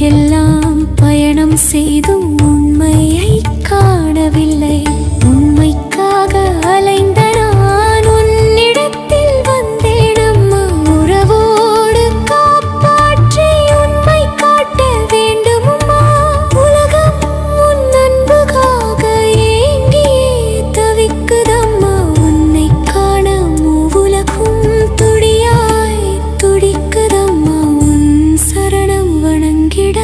உலகெல்லாம் பயணம் செய்தும் உண்மையை காணவில்லை. உண்மைக்காக அலைந்த நான் உன்னிடத்தில் வந்தேன் அம்மா. உறவோடு காப்பாற்றி உண்மை காட்ட வேண்டும் அம்மா. உலகம் உன் அன்புக்காக ஏங்கியே தவிக்குதம்மா. உன்னை காண மூவுலகும் துடியாய் துடிக்குதம்மா. உன் சரணம் வணங்கிட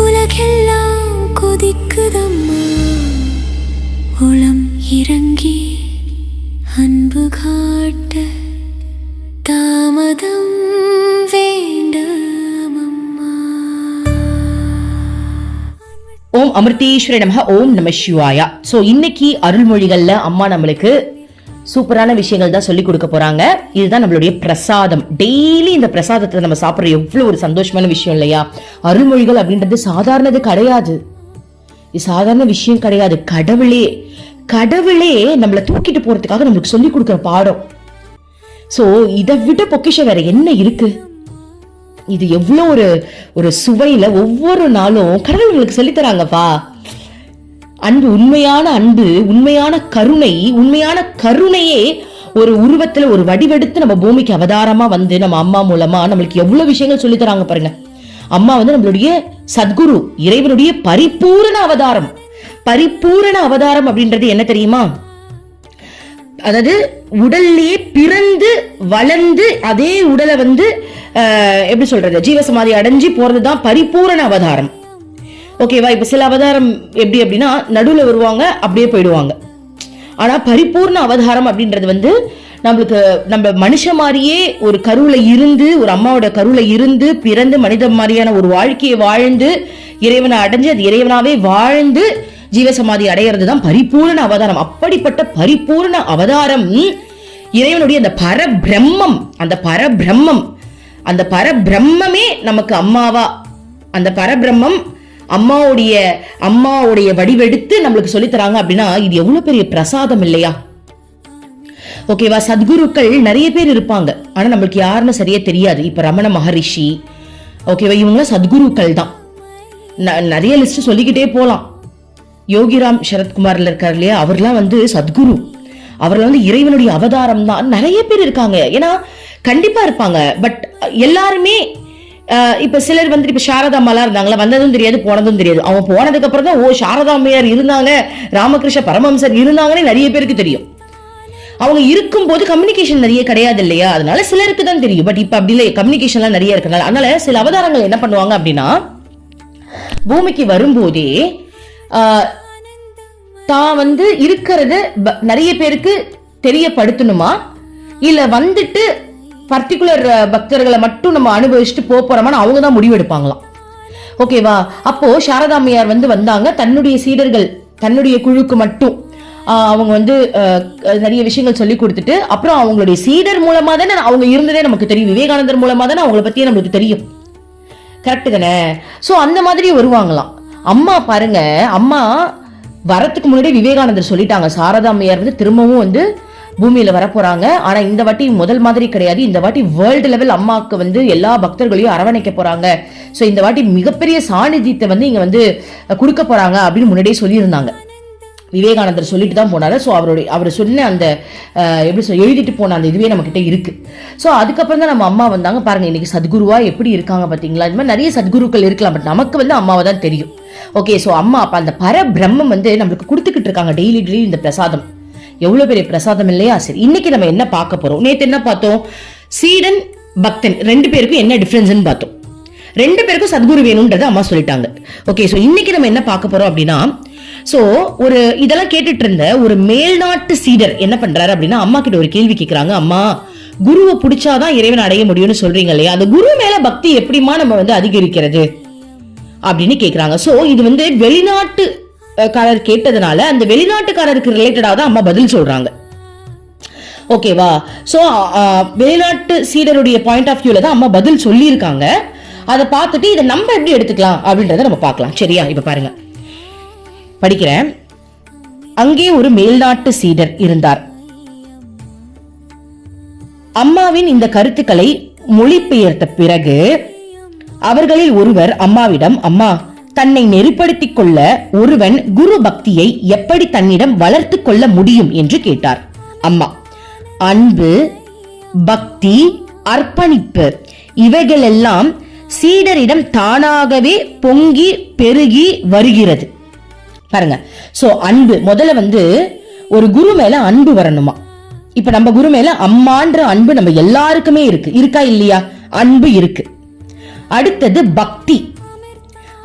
உலகெல்லாம் கொதிக்குதம்மா. உளம் இறங்கி அன்பு காட்ட தாமதம் வேண்டாமம்மா. ஓம் அமிர்தேஸ்வரி நமஹ. ஓம் நம சிவாயா. சோ இன்னைக்கு அருள்மொழிகள்ல அம்மா நம்மளுக்கு சூப்பரான விஷயங்கள் தான் சொல்லி கொடுக்க போறாங்க. இதுதான் நம்மளுடைய பிரசாதம். டெய்லி இந்த பிரசாதத்தை நம்ம சாப்பிடுற எவ்வளவு ஒரு சந்தோஷமான விஷயம் இல்லையா? அருள்மொழிகள் அப்படின்றது சாதாரணது கிடையாது, இது சாதாரண விஷயம் கிடையாது. கடவுளே நம்மளை தூக்கிட்டு போறதுக்காக நம்மளுக்கு சொல்லி கொடுக்குற பாடம். சோ இதை விட பொக்கிஷம் வேற என்ன இருக்கு? இது எவ்வளவு ஒரு சுவையில ஒவ்வொரு நாளும் கடவுள் உங்களுக்கு சொல்லி தராங்கப்பா. அன்பு, உண்மையான அன்பு, உண்மையான கருணை, உண்மையான கருணையே ஒரு உருவத்துல ஒரு வடிவெடுத்து நம்ம பூமிக்கு அவதாரமா வந்து நம்ம அம்மா மூலமா நம்மளுக்கு எவ்வளவு விஷயங்கள் சொல்லி தராங்க பாருங்க. அம்மா வந்து நம்மளுடைய சத்குரு, இறைவனுடைய பரிபூரண அவதாரம். பரிபூரண அவதாரம் அப்படின்றது என்ன தெரியுமா? அதாவது உடல்லையே பிறந்து வளர்ந்து அதே உடலை வந்து எப்படி சொல்றது, ஜீவசமாதி அடைஞ்சு போறதுதான் பரிபூரண அவதாரம். ஓகேவா? இப்ப சில அவதாரம் எப்படி அப்படின்னா நடுவுல வருவாங்க அப்படியே போயிடுவாங்க. ஆனா பரிபூர்ண அவதாரம் அப்படின்றது வந்து நம்மளுக்கு நம்ம மனுஷ மாதிரியே ஒரு கருவுல இருந்து, ஒரு அம்மாவோட கருவுல இருந்து பிறந்து மனித மாதிரியான ஒரு வாழ்க்கையை வாழ்ந்து இறைவனை அடைஞ்சு அது இறைவனாவே வாழ்ந்து ஜீவசமாதி அடையிறது தான் பரிபூர்ண அவதாரம். அப்படிப்பட்ட பரிபூர்ண அவதாரம் இறைவனுடைய அந்த பரபிரம்மம். அந்த பரபிரம்மே நமக்கு அம்மாவா, அந்த பரபிரம்மம் அம்மாவுடைய வடிவெடுத்து நம்மளுக்கு சொல்லி தராங்க அப்படின்னா இது எவ்வளவு பெரிய பிரசாதம் இல்லையா? ஓகேவா? சத்குருக்கள் நிறைய பேர் இருப்பாங்க, ஆனா நம்மளுக்கு யாருன்னு சரியா தெரியாது. இப்ப ரமண மகரிஷி, ஓகேவா, இவங்க சத்குருக்கள் தான். நிறைய லிஸ்ட் சொல்லிக்கிட்டே போலாம். யோகிராம் சரத்குமார்ல இருக்காரு இல்லையா, அவர்லாம் வந்து சத்குரு. அவர்ல வந்து இறைவனுடைய அவதாரம் தான். நிறைய பேர் இருக்காங்க, ஏன்னா கண்டிப்பா இருப்பாங்க. பட் எல்லாருமே இப்ப சிலர் வந்து இப்ப சாரதா அம்மாலாம் இருந்தாங்களா, வந்ததும் தெரியாது போனதும் தெரியாது. அவங்க போனதுக்கு அப்புறம் தான் ஓ சாரதா அம்மையார் இருந்தாங்க, ராமகிருஷ்ண பரமஹம்சர் இருந்தாங்கன்னு நிறைய பேருக்கு தெரியும். அவங்க இருக்கும் போது கம்யூனிகேஷன் நிறைய கிடையாது இல்லையா, அதனால சிலருக்கு தான் தெரியும். பட் இப்ப அப்படி இல்லை, கம்யூனிகேஷன்லாம் நிறைய இருக்கனால அதனால சில அவதாரங்கள் என்ன பண்ணுவாங்க அப்படின்னா பூமிக்கு வரும்போதே தான் வந்து இருக்கிறது நிறைய பேருக்கு தெரியப்படுத்தணுமா, இல்ல வந்துட்டு பர்டிகுலர் பக்தர்களை மட்டும் நம்ம அனுபவிச்சுட்டு போறோமான்னு அவங்க தான் முடிவெடுப்பாங்களாம். ஓகேவா? அப்போ சாரதாமையார் வந்து வந்தாங்க, தன்னுடைய சீடர்கள் தன்னுடைய குழுக்கு மட்டும் அவங்க வந்து நிறைய விஷயங்கள் சொல்லி கொடுத்துட்டு அப்புறம் அவங்களுடைய சீடர் மூலமா தானே அவங்க இருந்ததே நமக்கு தெரியும். விவேகானந்தர் மூலமா தானே அவங்கள பத்தியே நம்மளுக்கு தெரியும். கரெக்ட் தானே? சோ அந்த மாதிரி வருவாங்களாம். அம்மா பாருங்க, அம்மா வரத்துக்கு முன்னாடி விவேகானந்தர் சொல்லிட்டாங்க சாரதாமையார் வந்து திரும்பவும் வந்து பூமியில வரப்போறாங்க. ஆனா இந்த வாட்டி முதல் மாதிரி கிடையாது, இந்த வாட்டி வேர்ல்டு லெவல் அம்மாவுக்கு வந்து எல்லா பக்தர்களையும் அரவணைக்க போறாங்க. சோ இந்த வாட்டி மிகப்பெரிய சாநித்தியத்தை வந்து இங்க வந்து கொடுக்க போறாங்க அப்படின்னு முன்னாடியே சொல்லியிருந்தாங்க. விவேகானந்தர் சொல்லிட்டு தான் போனாரு. ஸோ அவர் சொன்ன அந்த எப்படி எழுதிட்டு போன அந்த இதுவே நம்ம கிட்ட இருக்கு. ஸோ அதுக்கப்புறம் தான் நம்ம அம்மா வந்தாங்க. பாருங்க இன்னைக்கு சத்குருவா எப்படி இருக்காங்க பாத்தீங்களா? இது மாதிரி நிறைய சத்குருக்கள் இருக்கலாம், பட் நமக்கு வந்து அம்மாவை தான் தெரியும். ஓகே, ஸோ அம்மா அப்ப அந்த பரபிரம்மம் வந்து நம்மளுக்கு கொடுத்துக்கிட்டு இருக்காங்க டெய்லி இந்த பிரசாதம். எவ்வளவு பெரிய பிரசாதம் இல்லையா? சரி, இன்னைக்கு நம்ம என்ன பார்க்க போறோம்? நேத்து என்ன பார்த்தோம்? சீடன் பக்தன் ரெண்டு பேருக்கும் என்ன டிஃபரன்ஸ்னு பார்த்தோம். ரெண்டு பேருக்கும் சத்குரு வேணும்ன்றதை அம்மா சொல்லிட்டாங்க. ஓகே, ஸோ இன்னைக்கு நம்ம என்ன பார்க்க போறோம் அப்படின்னா, சோ ஒரு இதெல்லாம் கேட்டுட்டு இருந்த ஒரு மேல்நாட்டு சீடர் என்ன பண்றாரு அப்படின்னா அம்மா கிட்ட ஒரு கேள்வி கேட்கிறாங்க. அம்மா, குருவை பிடிச்சாதான் இறைவனை அடைய முடியும்னு சொல்றீங்க இல்லையா, அந்த குரு மேல பக்தி எப்படிமா நம்ம வந்து அதிகரிக்கிறது அப்படின்னு கேக்குறாங்க. சோ இது வந்து வெளிநாட்டுக்காரர் கேட்டதுனால அந்த வெளிநாட்டுக்காரருக்கு ரிலேட்டடா தான் அம்மா பதில் சொல்றாங்க. ஓகேவா? சோ வெளிநாட்டு சீடருடைய பாயிண்ட் ஆஃப் வியூல தான் அம்மா பதில் சொல்லியிருக்காங்க. அதை பார்த்துட்டு இதை நம்ம எப்படி எடுத்துக்கலாம் அப்படின்றத நம்ம பார்க்கலாம். சரியா? இப்ப பாருங்க, படிக்கிறேன். அங்கே ஒரு மேல்நாட்டு சீடர் இருந்தார். அம்மாவின் இந்த கருத்துக்களை மொழிபெயர்த்த பிறகு அவர்களில் ஒருவர் அம்மாவிடம், அம்மா, தன்னை நெறிப்படுத்திக் கொள்ள ஒருவன் குரு பக்தியை எப்படி தன்னிடம் வளர்த்து கொள்ள முடியும் என்று கேட்டார். அம்மா, அன்பு, பக்தி, அர்ப்பணிப்பு இவைகளெல்லாம் சீடரிடம் தானாகவே பொங்கி பெருகி வருகிறது. பாருங்க, சோ அன்பு முதல்ல ஒரு குரு மேல அன்பு வரணுமா. இப்ப நம்ம குரு மேல அம்மான்ற அன்பு நம்ம எல்லாருக்குமே இருக்கு, இருக்கா இல்லையா? அன்பு இருக்கு. அடுத்தது பக்தி,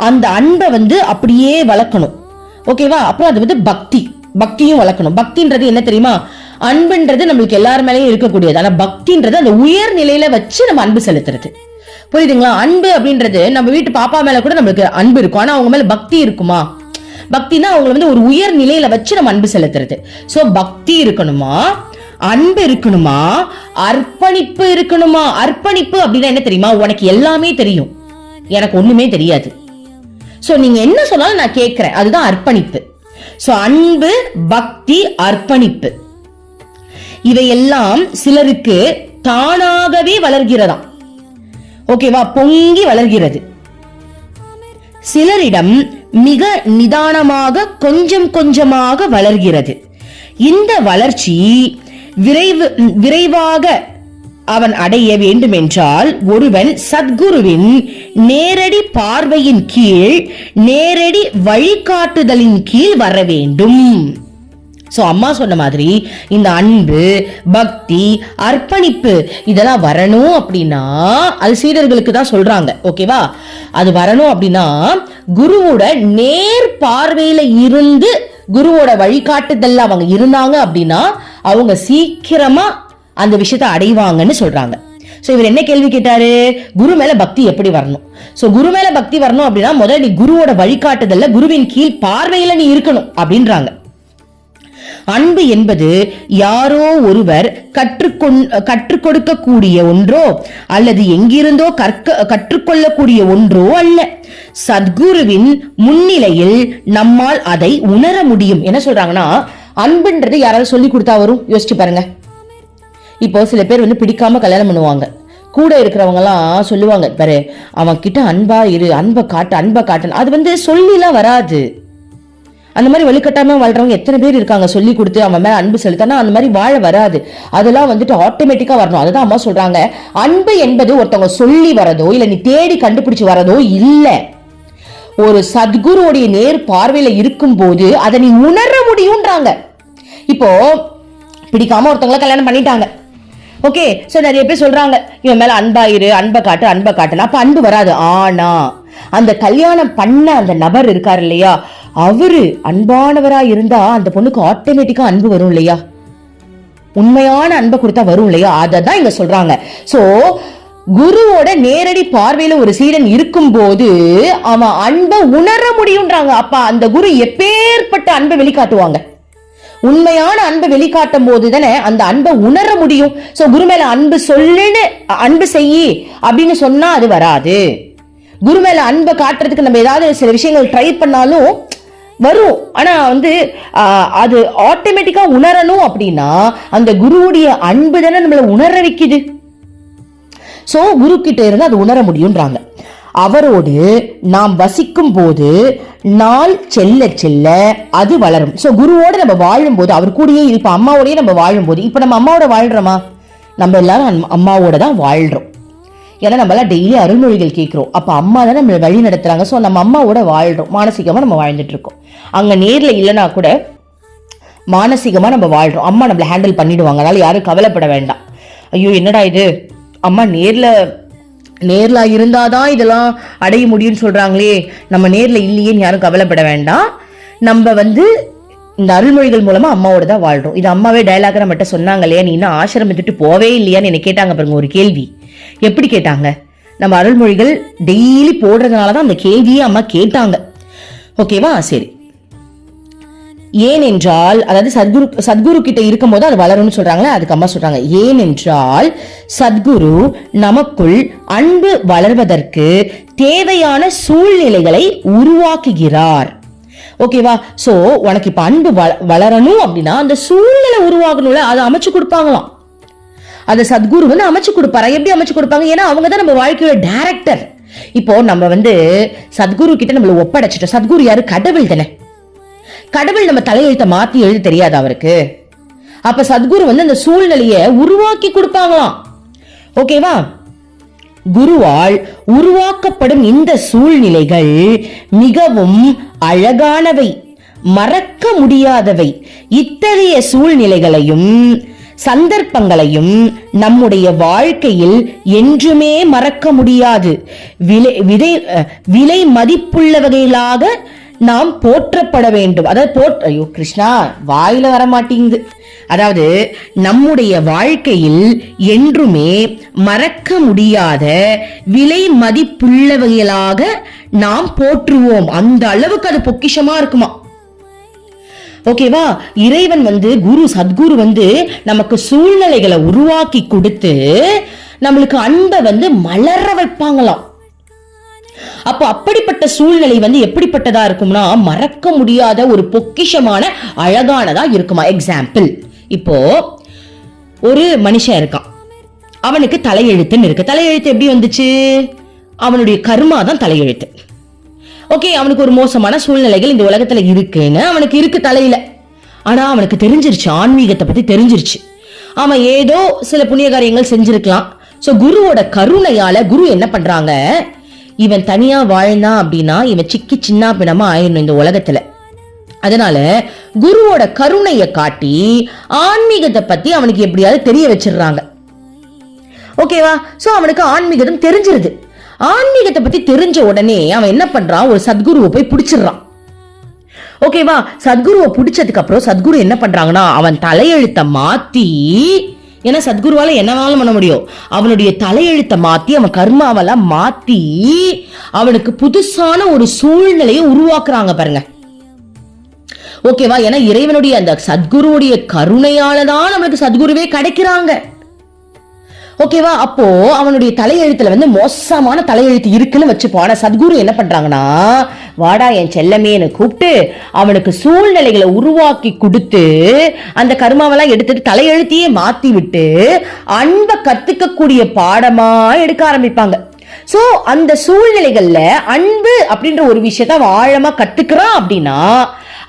அந்த அன்பை அப்படியே வளர்க்கணும். ஓகேவா? அப்புறம் அது பக்தியும் வளர்க்கணும். பக்தின்றது என்ன தெரியுமா? அன்புன்றது நம்மளுக்கு எல்லார் மேலேயும் இருக்கக்கூடியது. ஆனா பக்தின்றது அந்த உயர் நிலையில வச்சு நம்ம அன்பு செலுத்துறது. புரியுதுங்களா? அன்பு அப்படின்றது நம்ம வீட்டு பாப்பா மேல கூட நம்மளுக்கு அன்பு இருக்கும், ஆனா அவங்க மேல பக்தி இருக்குமா? பக்தினா அவங்களை ஒரு உயர் நிலையில வச்சு நம்ம அன்பு செலுத்துறது. சோ பக்தி இருக்கணுமா, அன்பு இருக்கணுமா, அர்ப்பணிப்பு இருக்கணுமா. அர்ப்பணிப்பு அப்படின்னா என்ன தெரியுமா? உனக்கு எல்லாமே தெரியும், எனக்கு ஒண்ணுமே தெரியாது, சோ நீங்க என்ன சொன்னாலும் நான் கேட்கிறேன், அதுதான் அர்ப்பணிப்பு. சோ அன்பு, பக்தி, அர்ப்பணிப்பு இவையெல்லாம் சிலருக்கு தானாகவே வளர்கிறதாம். ஓகேவா? பொங்கி வளர்கிறது. சிலரிடம் மிக நிதானமாக கொஞ்சம் கொஞ்சமாக வளர்கிறது. இந்த வளர்ச்சி விரைவாக அவன் அடைய வேண்டும் என்றால் ஒருவன் சத்குருவின் நேரடி பார்வையின் கீழ், நேரடி வழிகாட்டுதலின் கீழ் வர வேண்டும். சோ அம்மா சொன்ன மாதிரி இந்த அன்பு, பக்தி, அர்ப்பணிப்பு இதெல்லாம் வரணும் அப்படின்னா அது சீடர்களுக்கு தான் சொல்றாங்க. ஓகேவா? அது வரணும் அப்படின்னா குருவோட நேர் பார்வையில இருந்து, குருவோட வழிகாட்டுதல்ல அவங்க இருந்தாங்க அப்படின்னா அவங்க சீக்கிரமா அந்த விஷயத்தை அடைவாங்கன்னு சொல்றாங்க. சோ இவர் என்ன கேள்வி கேட்டாரு? குரு மேல பக்தி எப்படி வரணும்? சோ குரு மேல பக்தி வரணும் அப்படின்னா முதல்ல நீ குருவோட வழிகாட்டுதல்ல, குருவின் கீழ் பார்வையில நீ இருக்கணும் அப்படின்றாங்க. அன்பு என்பது யாரோ ஒருவர் கற்றுக் கொடுக்கக்கூடிய ஒன்றோ அல்லது எங்கிருந்தோ கற்றுக்கொள்ளக்கூடிய ஒன்றோ அல்ல. சத்குருவின் முன்னிலையில் நம்மால் அதை உணர முடியும். என்ன சொல்றாங்கன்னா, அன்புன்றது யாராவது சொல்லி கொடுத்தா வரும்? யோசிச்சு பாருங்க. இப்போ சில பேர் பிடிக்காம கல்யாணம் பண்ணுவாங்க, கூட இருக்கிறவங்க எல்லாம் சொல்லுவாங்க, பாரு அவன் கிட்ட அன்பா இரு, அன்பை காட்டு. அது சொல்லிலாம் வராது. அந்த மாதிரி வழிகட்டாம வாழ்றவங்க எத்தனை பேர் இருக்காங்க, சொல்லி கொடுத்து அவன் மேல அன்பு செலுத்தினா அந்த மாதிரி வாழ வராது. அதெல்லாம் ஆட்டோமேட்டிக்கா வரணும். அதுதான் அம்மா சொல்றாங்க, அன்பு என்பது ஒருத்தவங்க சொல்லி வரதோ இல்ல நீ தேடி கண்டுபிடிச்சு வரதோ இல்ல. ஒரு சத்குருவுடைய நேர் பார்வையில இருக்கும் போது அதை நீ உணர முடியும்ன்றாங்க. இப்போ பிடிக்காம ஒருத்தவங்களை கல்யாணம் பண்ணிட்டாங்க, ஓகே, சோ நிறைய பேர் சொல்றாங்க இவன் மேல அன்பாயிரு, அன்பை காட்டுனா அப்ப அன்பு வராது. ஆனா அந்த கல்யாணம் பண்ண அந்த நபர் இருக்காரு இல்லையா, அவரு அன்பானவரா இருந்தா அந்த பொண்ணுக்கு ஆட்டோமேட்டிக்கா அன்பு வரும் இல்லையா? உண்மையான அன்பை கொடுத்தா வரும் இல்லையா? அததான் இங்க சொல்றாங்க. சோ குருவோட நேரடி பார்வையில ஒரு சீடன் இருக்கும் போது அவன் அன்பை உணர முடியும்ன்றாங்க. அப்ப அந்த குரு எப்பேற்பட்ட அன்பை வெளிக்காட்டுவாங்க? உண்மையான அன்பை வெளிக்காட்டும் போது தானே அந்த அன்பை உணர முடியும். சோ குரு மேல அன்பு சொல்லுன்னு, அன்பு செய்யி அப்படின்னு சொன்னா அது வராது. குரு மேல அன்பை காட்டுறதுக்கு நம்ம ஏதாவது சில விஷயங்கள் ட்ரை பண்ணாலும் வரும். ஆனா அது ஆட்டோமேட்டிக்கா உணரணும் அப்படின்னா அந்த குருவுடைய அன்பு தானே நம்மள உணர வைக்குது. சோ குரு கிட்ட இருந்து அது உணர முடியும்ன்றாங்க. அவரோடு நாம் வசிக்கும் போது நாள் செல்ல செல்ல அது வளரும். சோ குருவோட நம்ம வாழும் போது, அவர் கூடயே இப்ப அம்மாவோடய நம்ம வாழும் போது, இப்ப நம்ம அம்மாவோட வாழ்றோமா? நம்ம எல்லாரும் அம்மாவோட தான் வாழ்றோம். ஏன்னா நம்ம எல்லாம் டெய்லி அருள்மொழிகள் கேட்கிறோம். அப்ப அம்மா தான் நம்ம வழி நடத்துறாங்க. சோ நம்ம அம்மாவோட வாழ்றோம், மானசீகமா நம்ம வாழ்ந்துட்டு இருக்கோம். அங்க நேர்ல இல்லைன்னா கூட மானசீகமா நம்ம வாழ்றோம். அம்மா நம்மள ஹேண்டில் பண்ணிடுவாங்க, அதனால யாரும் கவலைப்பட வேண்டாம். ஐயோ என்னடா இது, அம்மா நேர்ல இருந்தாதான் இதெல்லாம் அடைய முடியும்னு சொல்றாங்களே, நம்ம நேர்ல இல்லையேன்னு யாரும் கவலைப்பட வேண்டாம். நம்ம இந்த அருள்மொழிகள் மூலமா அம்மாவோட தான் வாழ்றோம். இது அம்மாவே டயலாக நம்மகிட்ட சொன்னாங்க இல்லையா, நீ இன்னும் ஆசிரமம் விட்டுட்டு போவே இல்லையான்னு என்ன கேட்டாங்க பாருங்க. ஒரு கேள்வி எப்படி கேட்டாங்க? நம்ம அருள்மொழிகள் டெய்லி போடுறதுனாலதான் அந்த கேள்வியே அம்மா கேட்டாங்க. ஓகேவா? சரி. ஏனென்றால் அதாவது சத்குரு கிட்ட இருக்கும் போது அது வளரும்னு சொல்றாங்களே, அதுக்கு அம்மா சொல்றாங்க, ஏனென்றால் சத்குரு நமக்குள் அன்பு வளர்வதற்கு தேவையான சூழ்நிலைகளை உருவாக்குகிறார். ஓகேவா? சோ உனக்கு இப்ப அன்பு வளரணும் அப்படின்னா அந்த சூழ்நிலை உருவாகணும்ல, அதை அமைச்சு கொடுப்பாங்களாம். அதை சத்குரு அமைச்சு கொடுப்பாரா? எப்படி அமைச்சு கொடுப்பாங்க? ஏன்னா அவங்க தான் நம்ம வாழ்க்கையோட டைரக்டர். இப்போ நம்ம சத்குரு கிட்ட நம்மள ஒப்படைச்சிட்டோம். சத்குரு யாரு? கடவுள் தானே. கடவுள் நம்ம தலையெழுத்த மாத்தி எழுத தெரியாது அவருக்கு. அப்ப சத்குரு அந்த சூழ்நிலைய உருவாக்கி கொடுப்பாங்களாம். ஓகேவா? குருவால் உருவாக்கப்படும் இந்த சூழ்நிலைகள் மிகவும் அழகானவை, மறக்க முடியாதவை. இத்தகைய சூழ்நிலைகளையும் சந்தர்ப்பங்களையும் நம்முடைய வாழ்க்கையில் என்றுமே மறக்க முடியாது. விலை மதிப்புள்ளவர்களாக நாம் போற்றப்பட வேண்டும். அதாவது ஐயோ கிருஷ்ணா, வாயில வர மாட்டேங்குது. அதாவது நம்முடைய வாழ்க்கையில் என்றுமே மறக்க முடியாத விலை மதிப்புள்ளவர்களாக நாம் போற்றுவோம். அந்த அளவுக்கு அது பொக்கிஷமா இருக்குமா. ஓகேவா? இறைவன் குரு சத்குரு நமக்கு சூழ்நிலைகளை உருவாக்கி கொடுத்து நம்மளுக்கு அன்பை மலர வைப்பாங்களாம். அப்போ அப்படிப்பட்ட சூழ்நிலை எப்படிப்பட்டதா இருக்கும்னா மறக்க முடியாத ஒரு பொக்கிஷமான அழகானதா இருக்குமா. எக்ஸாம்பிள், இப்போ ஒரு மனுஷன் இருக்கான், அவனுக்கு தலையெழுத்துன்னு இருக்கு. தலையெழுத்து எப்படி வந்துச்சு? அவனுடைய கர்மா தான் தலையெழுத்து. ஓகே, அவனுக்கு ஒரு மோசமான சூழ்நிலைகள் இந்த உலகத்துல இருக்குன்னு அவனுக்கு இருக்கு தலையில. ஆனா அவனுக்கு தெரிஞ்சிருச்சு, ஆன்மீகத்தை பத்தி தெரிஞ்சிருச்சு. அவன் ஏதோ சில புண்ணிய காரியங்கள் செஞ்சிருக்கலாம். சோ குருவோட கருணையால குரு என்ன பண்றாங்க, இவன் தனியா வாழ்ந்தான் அப்படின்னா இவன் சிக்கி சின்ன பின்னமா ஆயிடணும் இந்த உலகத்துல. அதனால குருவோட கருணையை காட்டி ஆன்மீகத்தை பத்தி அவனுக்கு எப்படியாவது தெரிய வச்சிடுறாங்க. ஓகேவா? சோ அவனுக்கு ஆன்மீகம் தெரிஞ்சிருது. ஆன்மீகத்தை பத்தி தெரிஞ்ச உடனே அவன் என்ன பண்றான், ஒரு சத்குருவை போய் பிடிச்சிடுறான். ஓகேவா? சத்குருவை பிடிச்சதுக்கு அப்புறம் சத்குரு என்ன பண்றாங்கன்னா அவன் தலையெழுத்த மாத்தி, ஏன்னா சத்குருவால என்னவாலும் பண்ண முடியும், அவனுடைய தலையெழுத்த மாத்தி அவன் கர்மாவெல்லாம் மாத்தி அவனுக்கு புதுசான ஒரு சூழ்நிலையை உருவாக்குறாங்க பாருங்க. ஓகேவா? ஏன்னா இறைவனுடைய அந்த சத்குருவுடைய கருணையாலதான் நம்மளுக்கு சத்குருவே கிடைக்கிறாங்க. ஓகேவா? அப்போ அவனுடைய தலையெழுத்துல மோசமான தலையெழுத்து இருக்குன்னு வச்சுப்போம். ஆனா சத்குரு என்ன பண்றாங்கன்னா, வாடா என் செல்லமேன்னு கூப்பிட்டு அவனுக்கு சூழ்நிலைகளை உருவாக்கி கொடுத்து அந்த கர்மாவெல்லாம் எடுத்துட்டு தலையெழுத்தையே மாத்தி விட்டு அன்பை கத்துக்கக்கூடிய பாடமா எடுக்க ஆரம்பிப்பாங்க. சோ அந்த சூழ்நிலைகள்ல அன்பு அப்படின்ற ஒரு விஷயத்த ஆழமா கத்துக்கிறான் அப்படின்னா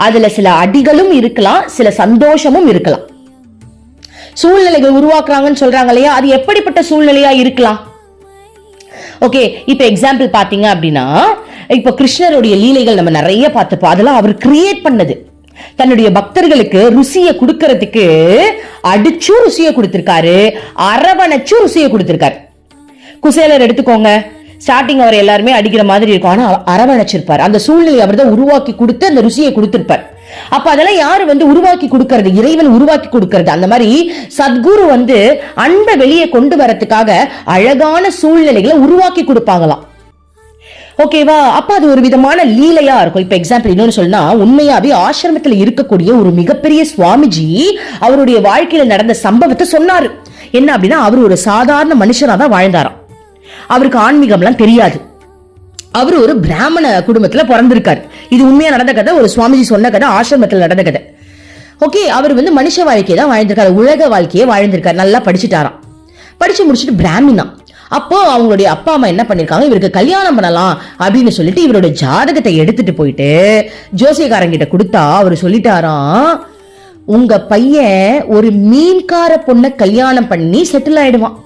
அதுல சில அடிகளும் இருக்கலாம், சில சந்தோஷமும் இருக்கலாம். சூழ்நிலைகள் உருவாக்குறாங்கன்னு சொல்றாங்க இல்லையா, அது எப்படிப்பட்ட சூழ்நிலையா இருக்கலாம்? ஓகே, இப்ப எக்ஸாம்பிள் பாத்தீங்க அப்படின்னா, இப்ப கிருஷ்ணருடைய லீலைகள் நம்ம நிறைய பார்த்துப்போம். அதெல்லாம் அவர் கிரியேட் பண்ணது. தன்னுடைய பக்தர்களுக்கு ருசியை கொடுக்கறதுக்கு அடிச்சும் ருசியை கொடுத்திருக்காரு, அரவணைச்சும் ருசியை கொடுத்திருக்காரு. குசேலர் எடுத்துக்கோங்க, ஸ்டார்டிங் அவர் எல்லாருமே அடிக்கிற மாதிரி இருக்கும், ஆனா அரவணைச்சிருப்பார். அந்த சூழ்நிலையை அவர் தான் உருவாக்கி கொடுத்து அந்த ருசியை கொடுத்திருப்பார். அப்ப அதெல்லாம் யாரு உருவாக்கி கொடுக்கறது? இறைவன் உருவாக்கி கொடுக்கறது. அந்த மாதிரி சத்குரு அன்பை வெளியே கொண்டு வரதுக்காக அழகான சூழ்நிலைகளை உருவாக்கி கொடுப்பாங்களாம். ஓகேவா? அப்ப அது ஒரு விதமான லீலையா இருக்கும். இப்ப எக்ஸாம்பிள் இன்னொன்னு சொன்னா, உண்மையாவே ஆசிரமத்துல இருக்கக்கூடிய ஒரு மிகப்பெரிய சுவாமிஜி அவருடைய வாழ்க்கையில நடந்த சம்பவத்தை சொன்னாரு. என்ன அப்படின்னா, அவர் ஒரு சாதாரண மனுஷனா தான் வாழ்ந்தாராம். அவருக்கு ஆன்மீகம்லாம் தெரியாது. அவர் ஒரு பிராமண குடும்பத்துல பிறந்திருக்காரு. இது உண்மையா நடந்த கதை, ஒரு சுவாமிஜி சொன்ன கதை, ஆசிரமத்தில் நடந்த கதை. ஓகே, அவர் மனுஷ வாழ்க்கையை தான் வாழ்ந்திருக்காரு, உலக வாழ்க்கையை வாழ்ந்திருக்காரு. நல்லா படிச்சுட்டாராம். படிச்சு முடிச்சுட்டு பிராமினா. அப்போ அவங்களுடைய அப்பா அம்மா என்ன பண்ணிருக்காங்க, இவருக்கு கல்யாணம் பண்ணலாம் அப்படின்னு சொல்லிட்டு இவரோட ஜாதகத்தை எடுத்துட்டு போயிட்டு ஜோசியக்காரங்கிட்ட கொடுத்தா அவர் சொல்லிட்டாராம், உங்க பையன் ஒரு மீன்கார பொண்ணை கல்யாணம் பண்ணி செட்டில் ஆயிடுவான்.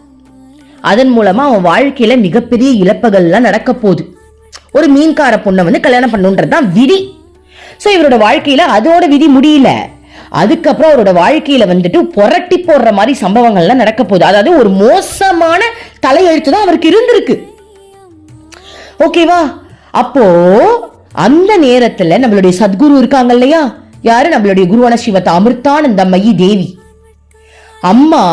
அதன் மூலமா அவன் வாழ்க்கையில மிகப்பெரிய இழப்புகள்லாம் நடக்க போகுது. ஒரு மீன்கார பொண்ணை கல்யாணம் பண்ணுன்றதுதான் விதி. சோ இவரோட வாழ்க்கையில அதோட விதி முடியல. அதுக்கப்புறம் அவரோட வாழ்க்கையில புரட்டி போடுற மாதிரி சம்பவங்கள்லாம் நடக்க போகுது. அதாவது ஒரு மோசமான தலையெழுத்து தான் அவருக்கு இருந்திருக்கு. ஓகேவா? அப்போ அந்த நேரத்துல நம்மளுடைய சத்குரு இருக்காங்க இல்லையா, யாரு? நம்மளுடைய குருவான ஸ்ரீமத் அமிர்தானந்தமயி தேவி அம்மா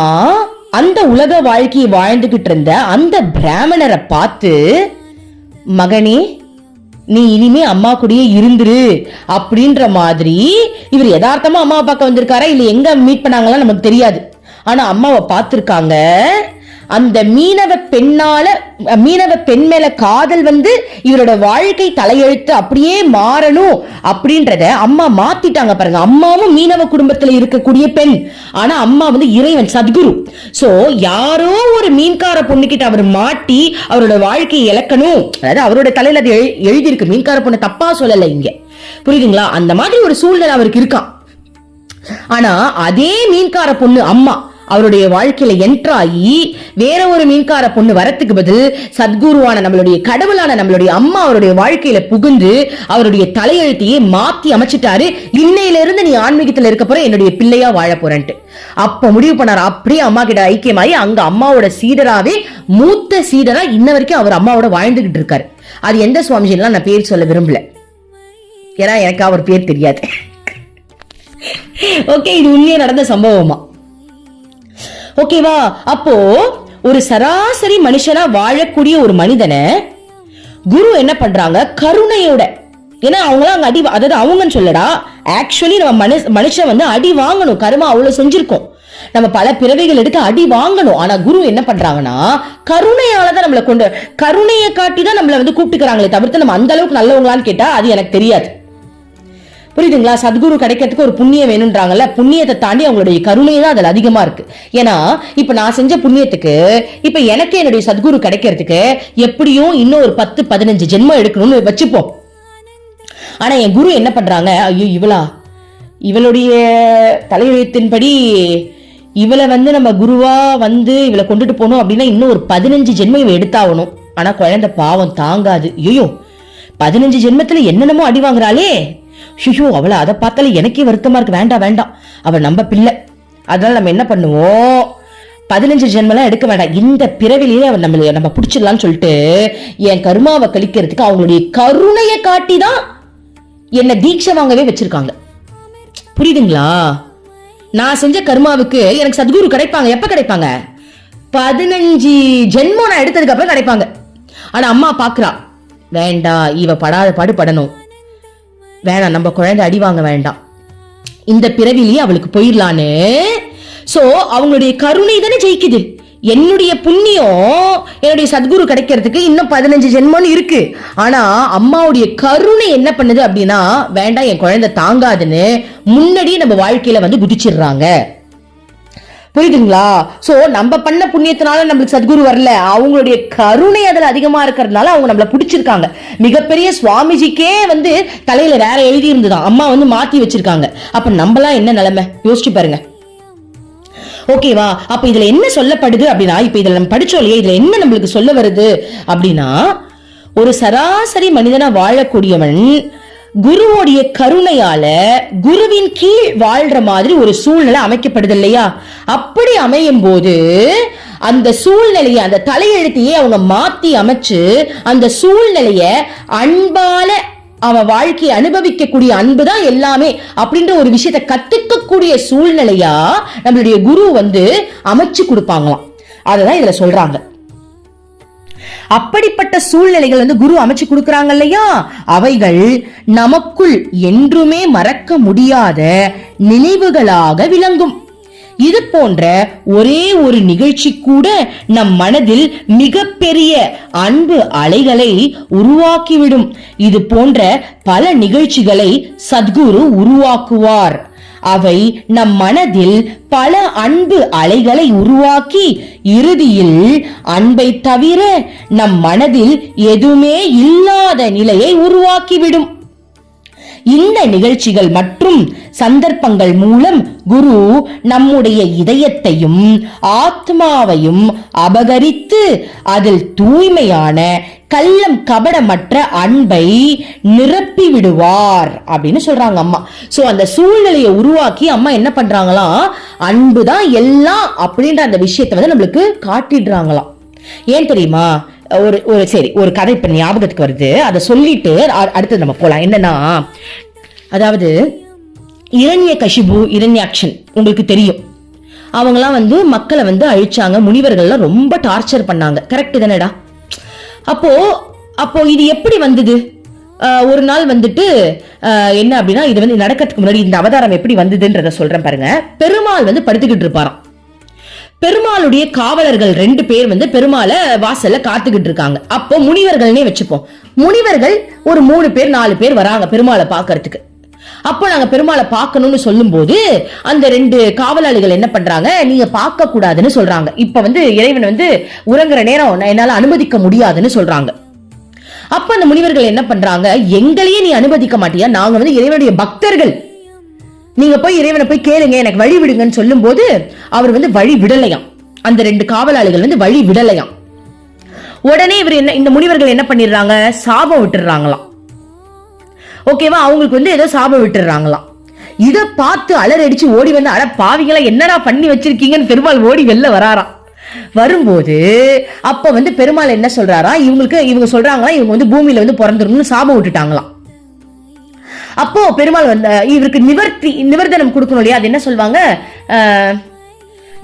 அந்த உலக வாழ்க்கையை வாழ்ந்துகிட்டு இருந்த அந்த பிராமணரை பார்த்து, மகனே நீ இனிமே அம்மா கூடயே இருந்துரு அப்படின்ற மாதிரி, இவர் யதார்த்தமா அம்மாவை பார்க்க வந்திருக்காரா இல்ல எங்க மீட் பண்ணாங்களா நமக்கு தெரியாது, ஆனா அம்மாவை பார்த்திருக்காங்க. அந்த மீனவ பெண் மேல காதல் வந்து இவரோட வாழ்க்கை தலையெழுத்து அப்படியே மாறணும் அப்படின்றத அம்மா மாத்திட்டாங்க பாருங்க. அம்மாவும் மீனவ குடும்பத்துல இருக்கக்கூடிய பெண், ஆனா அம்மா வந்து இறைவன் சத்குரு. சோ யாரோ ஒரு மீன்கார பொண்ணுகிட்ட அவர் மாட்டி அவரோட வாழ்க்கையை இழக்கணும், அதாவது அவரோட தலையில அது எழுதியிருக்கு. மீன்கார பொண்ணு தப்பா சொல்லல இங்க, புரியுதுங்களா? அந்த மாதிரி ஒரு சூழ்நிலை அவருக்கு இருக்கான். ஆனா அதே மீன்கார பொண்ணு அம்மா அவருடைய வாழ்க்கையில என்ட்ராகி வேற ஒரு மீன்கார பொண்ணு வரத்துக்கு பதில் சத்குருவான நம்மளுடைய கடவுளான நம்மளுடைய அம்மா அவருடைய வாழ்க்கையில புகுந்து அவருடைய தலையெழுத்தையே மாத்தி அமைச்சிட்டாரு. இன்னையில இருந்து நீ ஆன்மீகத்துல இருக்க போற, என்னுடைய பிள்ளையா வாழ போறேன்ட்டு அப்ப முடிவு பண்ணாரு. அப்படியே அம்மா கிட்ட ஐக்கியமாயி அங்க அம்மாவோட சீடராவே மூத்த சீடரா இன்ன வரைக்கும் அவர் அம்மாவோட வாழ்ந்துகிட்டு இருக்காரு. அது எந்த சுவாமிஜிலாம் நான் பேர் சொல்ல விரும்பல, ஏன்னா எனக்கு அவர் பேர் தெரியாது. ஓகே, இது உண்மையே நடந்த சம்பவமா? ஓகேவா? அப்போ ஒரு சராசரி மனுஷனா வாழக்கூடிய ஒரு மனிதனை குரு என்ன பண்றாங்க, கருணையோட, ஏன்னா அவங்களாம் அங்க அடி, அதாவது அவங்கன்னு சொல்லடா, ஆக்சுவலி நம்ம மனுஷன் வந்து அடி வாங்கணும், கர்மா அவ்வளவு செஞ்சிருக்கோம், நம்ம பல பிறவைகள் எடுத்து அடி வாங்கணும். ஆனா குரு என்ன பண்றாங்கன்னா கருணையாலதான் நம்மளை கொண்டு, கருணையை காட்டிதான் நம்மளை வந்து கூப்பிட்டுக்கிறாங்களே தவிர்த்து நம்ம அந்த அளவுக்கு நல்லவங்களான்னு கேட்டா அது எனக்கு தெரியாது. புரியுதுங்களா? சத்குரு கிடைக்கிறதுக்கு ஒரு புண்ணியம் வேணும்ன்றாங்கல்ல, புண்ணியத்தை தாண்டி அவங்களுடைய கருணை தான் அதுல அதிகமா இருக்கு. ஏன்னா இப்ப நான் செஞ்ச புண்ணியத்துக்கு இப்ப எனக்கு என்னுடைய சத்குரு கிடைக்கிறதுக்கு எப்படியும் இன்னும் ஒரு 10-15 ஜென்மம் எடுக்கணும்னு வச்சுப்போம். ஆனா என் குரு என்ன பண்றாங்க, ஐயோ இவளுடைய தலையெழுத்தின்படி இவளை வந்து நம்ம குருவா வந்து இவளை கொண்டுட்டு போனோம் அப்படின்னா இன்னும் ஒரு 15 ஜென்மம் இவ எடுத்தாகணும். ஆனா குழந்தை பாவம் தாங்காது. ஐயோ 15 ஜென்மத்துல என்னென்னமோ அடி வாங்குறாளே, ஷிஷோ அவளை அதை பார்த்தாலே எனக்கே வருத்தமா இருக்கு, வேண்டாம் அவள் நம்ம பிள்ளை, அதனால நம்ம என்ன பண்ணுவோம், 15 ஜென்மெல்லாம் எடுக்க வேண்டாம், இந்த பிறவிலேயே அவன் நம்ம பிடிச்சிடலாம்னு சொல்லிட்டு என் கருமாவை கழிக்கிறதுக்கு அவங்களுடைய கருணையை காட்டி தான் என்ன தீட்சை வாங்கவே வச்சிருக்காங்க. புரியுதுங்களா? நான் செஞ்ச கர்மாவுக்கு எனக்கு சத்குரு கிடைப்பாங்க. எப்ப கிடைப்பாங்க? 15 ஜென்மம் நான் எடுத்ததுக்கு அப்புறம் கிடைப்பாங்க. ஆனா அம்மா பாக்குறா, வேண்டாம் இவ படாத பாடு படணும், வேணாம் நம்ம குழந்தை அடி வாங்க வேண்டாம், இந்த பிறவிலேயே அவளுக்கு போயிடலான்னு. சோ அவங்களுடைய கருணை தானே ஜெயிக்குது. என்னுடைய புண்ணியம் என்னுடைய சத்குரு கிடைக்கிறதுக்கு இன்னும் 15 ஜென்மம்னு இருக்கு. ஆனா அம்மாவுடைய கருணை என்ன பண்ணுது அப்படின்னா, வேண்டாம் என் குழந்தை தாங்காதுன்னு முன்னாடியே நம்ம வாழ்க்கையில வந்து குதிச்சிடுறாங்க. புரியுதுங்களா? சோ நம்ம பண்ண புண்ணியத்தினால நம்மளுக்கு சத்குரு வரல, அவங்களுடைய கருணை அதுல அதிகமா இருக்கிறதுனால அவங்க நம்மள பிடிச்சிருக்காங்க. மிகப்பெரிய சுவாமிஜிக்கே வந்து தலையில வேற எழுதி இருந்துதான், அம்மா வந்து மாத்தி வச்சிருக்காங்க. அப்ப நம்மளாம் என்ன நிலைமை யோசிச்சு பாருங்க. ஓகேவா? அப்ப இதுல என்ன சொல்லப்படுது அப்படின்னா, இப்ப இதுல நம்ம படிச்சோம் இல்லையா, இதுல என்ன நம்மளுக்கு சொல்ல வருது அப்படின்னா, ஒரு சராசரி மனிதனா வாழக்கூடியவன் குருவோடைய கருணையால குருவின் கீழ் வாழ்ற மாதிரி ஒரு சூழ்நிலை அமைக்கப்படுது இல்லையா? அப்படி அமையும் போது அந்த சூழ்நிலையை, அந்த தலையெழுத்தையே அவங்க மாத்தி அமைச்சு அந்த சூழ்நிலைய அன்பால அவன் வாழ்க்கையை அனுபவிக்கக்கூடிய அன்பு தான் எல்லாமே அப்படின்ற ஒரு விஷயத்தை கத்துக்கக்கூடிய சூழ்நிலையா நம்மளுடைய குரு வந்து அமைச்சு கொடுப்பாங்களாம். அததான் இதுல சொல்றாங்க. அப்படிப்பட்ட சூழ்நிலைகள் வந்து குரு அமைச்சு கொடுக்கறாங்க இல்லையா, அவைகள் நமக்குள் என்றுமே மறக்க முடியாத நினைவுகளாக விளங்கும். இது போன்ற ஒரே ஒரு நிகழ்ச்சி கூட நம் மனதில் மிகப்பெரிய அன்பு அலைகளை உருவாக்கிவிடும். இது போன்ற பல நிகழ்ச்சிகளை சத்குரு உருவாக்குவார். அவை நம் மனதில் பல அன்பு அலைகளை உருவாக்கி இறுதியில் அன்பை தவிர நம் மனதில் எதுவுமே இல்லாத நிலையை உருவாக்கிவிடும். இந்த நிகழ்ச்சிகள் மற்றும் சந்தர்ப்பங்கள் மூலம் குரு நம்முடைய இதயத்தையும் ஆத்மாவையும் அபகரித்து அதில் தூய்மையான கள்ளம் கபடமற்ற அன்பை நிரப்பி விடுவார் அப்படின்னு சொல்றாங்க அம்மா. சோ அந்த சூழ்நிலையை உருவாக்கி அம்மா என்ன பண்றாங்களாம், அன்புதான் எல்லாம் அப்படின்ற அந்த விஷயத்தை வந்து நம்மளுக்கு காட்டிடுறாங்களாம். ஏன் தெரியுமா? ஒரு கதை இப்ப ஞாபகத்துக்கு வருது, அதை சொல்லிட்டு அடுத்து நம்ம போலாம். என்னன்னா, அதாவது இரண்யகசிபு, இரண்யாக்ஷன் உங்களுக்கு தெரியும். அவங்கலாம் வந்து மக்களை வந்து அழிச்சாங்க, முனிவர்கள்லாம் ரொம்ப டார்ச்சர் பண்ணாங்க. கரெக்ட் தானேடா? அப்போ இது எப்படி வந்தது? ஒரு நாள் வந்துட்டு என்ன அப்படின்னா, இது வந்து நடக்கிறதுக்கு முன்னாடி இந்த அவதாரம் எப்படி வந்ததுன்றத சொல்றேன் பாருங்க. பெருமாள் வந்து படுத்துக்கிட்டு இருப்பாராம். பெருமாளுடைய காவலர்கள் 2 பேர் வந்து பெருமாளை வாசல்ல காத்துக்கிட்டு இருக்காங்க. அப்போ முனிவர்கள்னே வச்சுப்போம். முனிவர்கள் ஒரு 3 பேர் 4 பேர் வராங்க பெருமாளை பாக்குறதுக்கு. அப்போ நாங்க பெருமாளை பார்க்கணும்னு சொல்லும் போது அந்த 2 காவலாளிகள் என்ன பண்றாங்க, நீங்க பார்க்க கூடாதுன்னு சொல்றாங்க. இப்ப வந்து இறைவன் வந்து உறங்குற நேரம் என்னால அனுமதிக்க முடியாதுன்னு சொல்றாங்க. அப்ப அந்த முனிவர்கள் என்ன பண்றாங்க, எங்களையே நீ அனுமதிக்க மாட்டியா, நாங்க வந்து இறைவனுடைய பக்தர்கள், நீங்க போய் இறைவனை போய் கேளுங்க, எனக்கு வழி விடுங்கன்னு சொல்லும் போது அவர் வந்து வழி விடலையாம். அந்த 2 காவலாளிகள் வந்து வழி விடலையாம். உடனே இவர் என்ன, இந்த முனிவர்கள் என்ன பண்ணிடுறாங்க, சாபம் விட்டுறாங்களாம். ஓகேவா, அவங்களுக்கு வந்து ஏதோ சாபம் விட்டுறாங்களாம். இத பார்த்து அலறடிச்சு ஓடி வந்து, அட பாவிகளா என்னடா பண்ணி வச்சிருக்கீங்கன்னு பெருமாள் ஓடி வெளில வராராம். வரும்போது அப்ப வந்து பெருமாள் என்ன சொல்றாரா, இவங்க சொல்றாங்களா இவங்க வந்து பூமியில வந்து பிறந்துடணும்னு சாபம் விட்டுட்டாங்களாம். அப்போ பெருமாள் வந்து இவருக்கு நிவர்த்தனம் கொடுக்கணும் இல்லையா, அது என்ன சொல்வாங்க,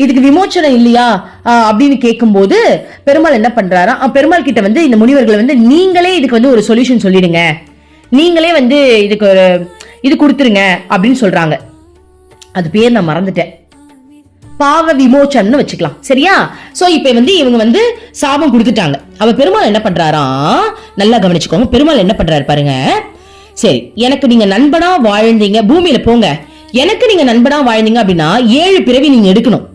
இதுக்கு விமோச்சனம் இல்லையா அப்படின்னு கேட்கும் போது பெருமாள் என்ன பண்றாரா, பெருமாள் கிட்ட வந்து இந்த முனிவர்கள் வந்து நீங்களே இதுக்கு வந்து ஒரு சொல்யூஷன் சொல்லிடுங்க, நீங்களே வந்து இதுக்கு ஒரு இது கொடுத்துருங்க அப்படின்னு சொல்றாங்க. அது பேர் நான் மறந்துட்டேன், பாவ விமோச்சனம் வச்சுக்கலாம், சரியா? சோ இப்ப வந்து இவங்க வந்து சாபம் கொடுத்துட்டாங்க. அவ பெருமாள் என்ன பண்றாரா, நல்லா கவனிச்சுக்கோங்க. பெருமாள் என்ன பண்றாரு பாருங்க, சரி எனக்கு நீங்க நண்பனா வாழ்ந்தீங்க, பூமியில போங்க, எனக்கு நீங்க நண்பனா வாழ்ந்தீங்க அப்படின்னா 7 பிறவி நீங்க எடுக்கணும்.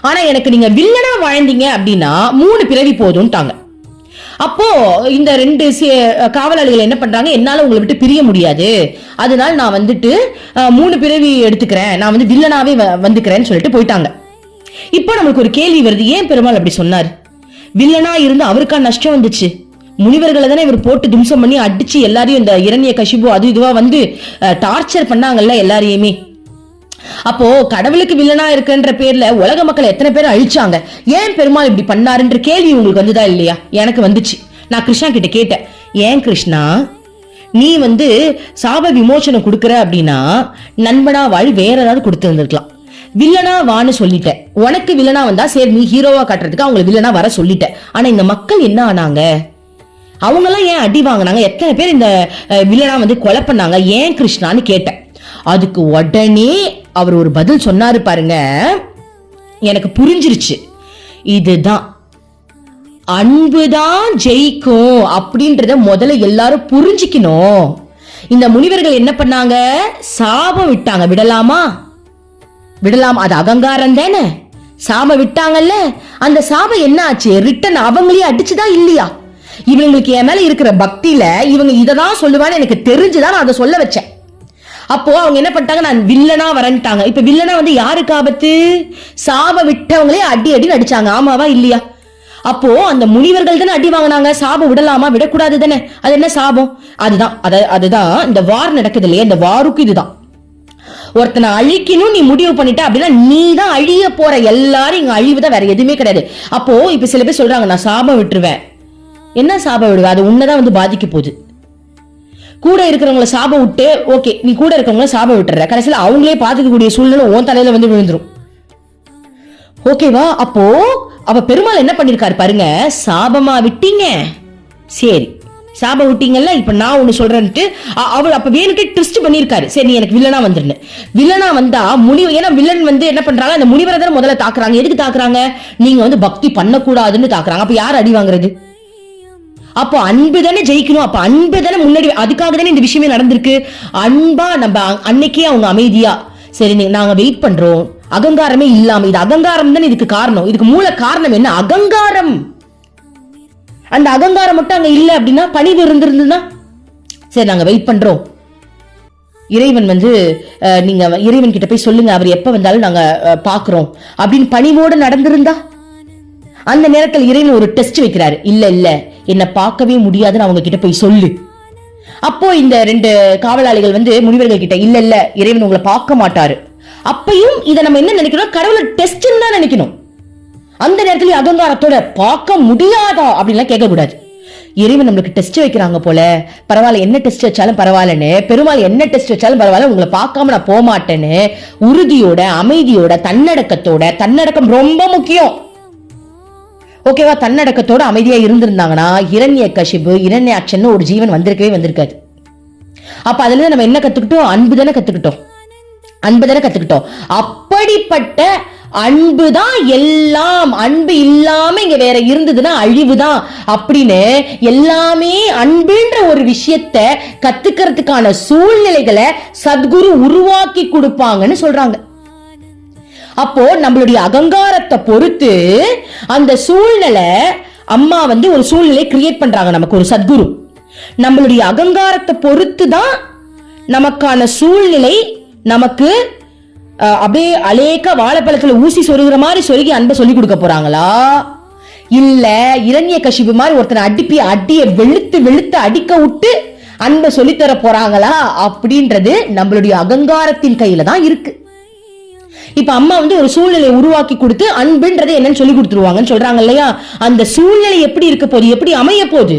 ஆனா எனக்கு நீங்க வில்லனா வாழ்ந்தீங்க அப்படின்னா 3 பிறவி போதும்ட்டாங்க. அப்போ இந்த 2 காவலாளிகள் என்ன பண்றாங்க, என்னால உங்களை விட்டு பிரிய முடியாது, அதனால நான் வந்துட்டு 3 பிறவி எடுத்துக்கிறேன், நான் வந்து வில்லனாவே வந்துக்கிறேன்னு சொல்லிட்டு போயிட்டாங்க. இப்போ நமக்கு ஒரு கேள்வி வருது, ஏன் பெருமாள் அப்படி சொன்னார்? வில்லனா இருந்து அவருக்கா நஷ்டம் வந்துச்சு? முனிவர்களை தானே இவர் போட்டு தும்சம் பண்ணி அடிச்சு எல்லாரையும் இந்த இரண்ய கசிபு அது இதுவா வந்து டார்ச்சர் பண்ணாங்கல்ல எல்லாரையுமே. அப்போ கடவுளுக்கு வில்லனா இருக்குன்ற பேர்ல உலக மக்கள் எத்தனை பேர் அழிச்சாங்க, ஏன் பெருமாள் இப்படி பண்ணாருன்ற கேள்வி உங்களுக்கு வந்துதா இல்லையா? எனக்கு வந்துச்சு. நான் கிருஷ்ணா கிட்ட கேட்டேன், ஏன் கிருஷ்ணா நீ வந்து சாப விமோச்சனம் கொடுக்கற அப்படின்னா நண்பனா வாழ் வேற ஏதாவது கொடுத்து இருந்திருக்கலாம், வில்லனா வான்னு சொல்லிட்ட, உனக்கு வில்லனா வந்தா சரி நீ ஹீரோவா காட்டுறதுக்கு அவங்களை வில்லனா வர சொல்லிட்ட. ஆனா இந்த மக்கள் என்ன ஆனாங்க, அவங்க எல்லாம் ஏன் அடி வாங்கினாங்க, எத்தனை பேர் இந்த வில்லனா வந்து கொலை பண்ணாங்க, ஏன் கிருஷ்ணான்னு கேட்டேன். அதுக்கு உடனே அவர் ஒரு பதில் சொன்னாரு பாருங்க, எனக்கு புரிஞ்சிருச்சு. இதுதான் அன்புதான் ஜெயிக்கும் அப்படின்றத முதல்ல எல்லாரும் புரிஞ்சுக்கணும். இந்த முனிவர்கள் என்ன பண்ணாங்க, சாபம் விட்டாங்க. விடலாமா? விடலாம், அது அகங்காரம் தானே. சாபம் விட்டாங்கல்ல, அந்த சாபம் என்ன ஆச்சு, ரிட்டன் அவங்களே அடிச்சுதான் இல்லையா? இவங்களுக்கு என் மேல இருக்கிற பக்தியில இவங்க இததான் சொல்லுவான்னு எனக்கு தெரிஞ்சுதான் நான் அதை சொல்ல வச்சேன். அப்போ அவங்க என்ன பண்ணிட்டாங்க, நான் வில்லனா வரன்ட்டாங்க. இப்ப வில்லனா வந்து யாருக்கு ஆபத்து, சாப விட்டவங்களே அடி அடி அடிச்சாங்க. ஆமாவா இல்லையா? அப்போ அந்த முனிவர்கள் தானே அடி வாங்கினாங்க, சாபம் விடலாமா? விடக்கூடாது தானே. அது என்ன சாபம்? அதுதான் இந்த வார் நடக்குது இல்லையா, இந்த வாருக்கு இதுதான். ஒருத்தனை அழிக்கணும் நீ முடிவு பண்ணிட்ட அப்படின்னா நீ தான் அழிய போற, எல்லாரும் இங்க அழிவுதான், வேற எதுவுமே கிடையாது. அப்போ இப்ப சில பேர் சொல்றாங்க நான் சாபம் விட்டுருவேன். என்ன சாபம் விடுவேன்? அது உன்னதான் வந்து பாதிக்க போகுது. கூட இருக்கிறவங்கள சாபம் விட்டு ஓகே, நீ கூட இருக்கிறவங்கள சாபம் விட்டுற, கடைசியில அவங்களே பாத்துக்கக்கூடிய சூழ்நிலை உன் தலையில வந்து விழுந்துரும். ஓகேவா? அப்போ அவ பெருமாள் என்ன பண்ணிருக்காரு பாருங்க, சாபமா விட்டீங்க, சரி சாபம் விட்டீங்கல்ல, இப்ப நான் ஒண்ணு சொல்றேன்ட்டு அவள் அப்ப வேணுக்கே ட்விஸ்ட் பண்ணிருக்காரு. சரி நீ எனக்கு வில்லனா வந்துருன்னு. வில்லனா வந்தா ஏன்னா வில்லன் வந்து என்ன பண்றாங்க, அந்த முனிவரை தான் முதல்ல தாக்குறாங்க. எதுக்கு தாக்குறாங்க, நீங்க வந்து பக்தி பண்ணக்கூடாதுன்னு தாக்குறாங்க. அப்ப யார் அடி வாங்குறது? அப்போ அன்பு தானே ஜெயிக்கணும், அப்ப அன்பு தானே முன்னாடி, அதுக்காக தானே இந்த விஷயமே நடந்திருக்கு. அன்பா நம்ம அன்னைக்கே அவங்க அமைதியா சரி நாங்க வெயிட் பண்றோம், அகங்காரமே இல்லாம, இது அகங்காரம் தானே இதுக்கு காரணம். இதுக்கு மூல காரணம் என்ன, அகங்காரம். அந்த அகங்காரம் மட்டும் அங்க இல்ல அப்படின்னா, பணிவு இருந்திருந்ததுன்னா சரி நாங்க வெயிட் பண்றோம், இறைவன் வந்து நீங்க இறைவன் கிட்ட போய் சொல்லுங்க, அவர் எப்ப வந்தாலும் நாங்க பாக்குறோம் அப்படின்னு பணிவோடு நடந்திருந்தா, அந்த நேரத்தில் இறைவன் ஒரு டெஸ்ட் வைக்கிறாரு. இல்ல என்ன பார்க்கவே முடியாதுன்னு அவங்க கிட்ட போய் சொல்லு. அப்போ இந்த 2 காவலாளிகள் வந்து முனிவர்கள் கிட்ட இல்ல இறைவன் உங்களை பார்க்க மாட்டாரு. அப்பையும் இதை நம்ம என்ன நினைக்கணும், கடவுளை டெஸ்ட் தான் நினைக்கணும். அந்த நேரத்துல அகங்காரத்தோட பார்க்க முடியாதா அப்படின்லாம் கேட்க கூடாது. இறைவன் நம்மளுக்கு டெஸ்ட் வைக்கிறாங்க போல, பரவாயில்ல என்ன டெஸ்ட் வச்சாலும் பரவாயில்லன்னு, பெருமாள் என்ன டெஸ்ட் வச்சாலும் பரவாயில்ல உங்களை பார்க்காம நான் போக மாட்டேன்னு உறுதியோட அமைதியோட தன்னடக்கத்தோட, தன்னடக்கம் ரொம்ப முக்கியம். ஓகேவா? தன்னடக்கத்தோட அமைதியா இருந்திருந்தாங்கன்னா இரண்ய கசிபு இரண்யாட்சன் ஒரு ஜீவன் வந்திருக்காது. அப்ப அதுல இருந்து நம்ம என்ன கத்துக்கிட்டோம், அன்பு தானே கத்துக்கிட்டோம். அப்படிப்பட்ட அன்புதான் எல்லாம், அன்பு இல்லாம இங்க வேற இருந்ததுன்னா அழிவுதான் அப்படின்னு எல்லாமே அன்புன்ற ஒரு விஷயத்தை கத்துக்கிறதுக்கான சூழ்நிலைகளை சத்குரு உருவாக்கி கொடுப்பாங்கன்னு சொல்றாங்க. அப்போ நம்மளுடைய அகங்காரத்தை பொறுத்து அந்த சூழ்நிலை அம்மா ஒரு சூழ்நிலை கிரியேட் பண்றாங்க நமக்கு. ஒரு சத்குரு நம்மளுடைய அகங்காரத்தை பொறுத்து தான் நமக்கான சூழ்நிலை நமக்கு அப்படியே அலேக்க வாழைப்பழத்துல ஊசி சொருகிற மாதிரி சொருகி அன்பை சொல்லி கொடுக்க போறாங்களா, இல்ல இரண்யகசிபு மாதிரி ஒருத்தனை அடிய வெளுத்து வெளுத்து அடிக்க விட்டு அன்பை சொல்லித்தர போறாங்களா அப்படின்றது நம்மளுடைய அகங்காரத்தின் கையில தான் இருக்கு. இப்ப அம்மா ஒரு சூழ்நிலையை உருவாக்கி கொடுத்து அன்புன்றது என்னன்னு சொல்லி கொடுத்துருவாங்கன்னு சொல்றாங்க இல்லையா. அந்த சூழ்நிலை எப்படி இருக்க போகுது, எப்படி அமைய போகுது,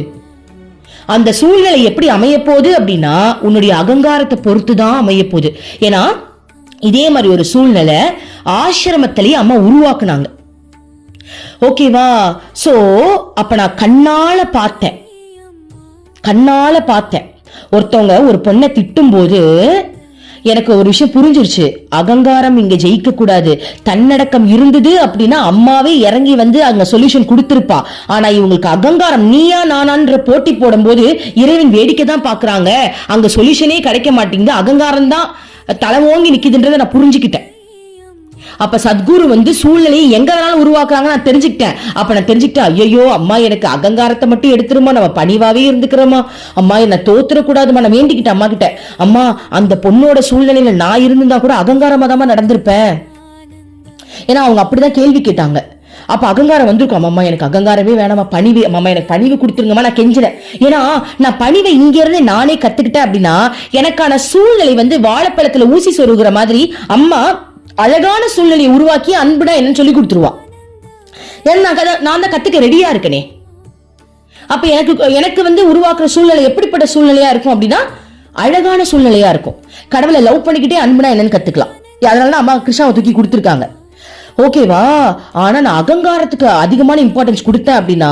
அந்த சூழ்நிலை எப்படி அமைய போகுது அப்படின்னா உன்னுடைய அகங்காரத்தை பொறுத்து தான் அமைய போகுது. ஏன்னா இதே மாதிரி ஒரு சூழ்நிலை ஆசிரமத்திலேயே அம்மா உருவாக்குனாங்க. ஓகேவா? சோ அப்ப நான் கண்ணால பார்த்தேன் ஒருத்தவங்க ஒரு பொண்ணை திட்டும் போது எனக்கு ஒரு விஷயம் புரிஞ்சிருச்சு. அகங்காரம் இங்க ஜெயிக்க கூடாது. தன்னடக்கம் இருந்தது அப்படின்னா அம்மாவே இறங்கி அங்க சொல்யூஷன் கொடுத்திருப்பா. ஆனா இவங்களுக்கு அகங்காரம் நீயா நானான்ற போட்டி போடும் போது இறைவன் வேடிக்கை தான் பாக்குறாங்க. அங்க சொல்யூஷனே கிடைக்க மாட்டேங்குது, அகங்காரம் தான் தலை ஓங்கி நிக்குதுன்றதை நான் புரிஞ்சுக்கிட்டேன். அப்ப சத்குரு சூழ்நிலையை எங்க வேணாலும் உருவாக்குறாங்க நான் தெரிஞ்சுக்கிட்டேன். அப்ப நான் தெரிஞ்சுக்கிட்டேன், ஐயோ அம்மா எனக்கு அகங்காரத்தை மட்டும் எடுத்துருமா, நம்ம பணிவாவே இருந்துக்கிறோமா, அம்மா என்ன தோத்துறக்கூடாதுமா. நான் வேண்டிக்கிட்டேன் அம்மா கிட்ட, அம்மா அந்த பொண்ணோட சூழ்நிலையில நான் இருந்திருந்தா கூட அகங்காரமா தான் நடந்திருப்பேன். ஏன்னா அவங்க அப்படிதான் கேள்வி கேட்டாங்க. அப்ப அகங்காரம் வந்திருக்கும், அம்மா எனக்கு அகங்காரமே வேணாமா, பணிவு அம்மா எனக்கு பணிவு கொடுத்துருங்கம்மா. நான் கெஞ்சினேன். ஏன்னா நான் பணிவை இங்க இருந்து நானே கத்துக்கிட்டேன் அப்படின்னா எனக்கான சூழ்நிலை வாழைப்பழத்துல ஊசி சொருகிற மாதிரி அம்மா அழகான சூழ்நிலையை உருவாக்கி அன்புடா என்னன்னு சொல்லி கொடுத்துருவா. ஏன்னா நான் தான் கத்துக்க ரெடியா இருக்கனே. அப்ப எனக்கு உருவாக்குற சூழ்நிலை எப்படிப்பட்ட சூழ்நிலையா இருக்கும் அப்படின்னா அழகான சூழ்நிலையா இருக்கும். கடவுளை லவ் பண்ணிக்கிட்டே அன்புனா என்னன்னு கத்துக்கலாம். அதனாலதான் அம்மா கிருஷ்ணாவை தூக்கி கொடுத்துருக்காங்க. ஓகேவா? ஆனா நான் அகங்காரத்துக்கு அதிகமான இம்பார்ட்டன்ஸ் கொடுத்தேன் அப்படின்னா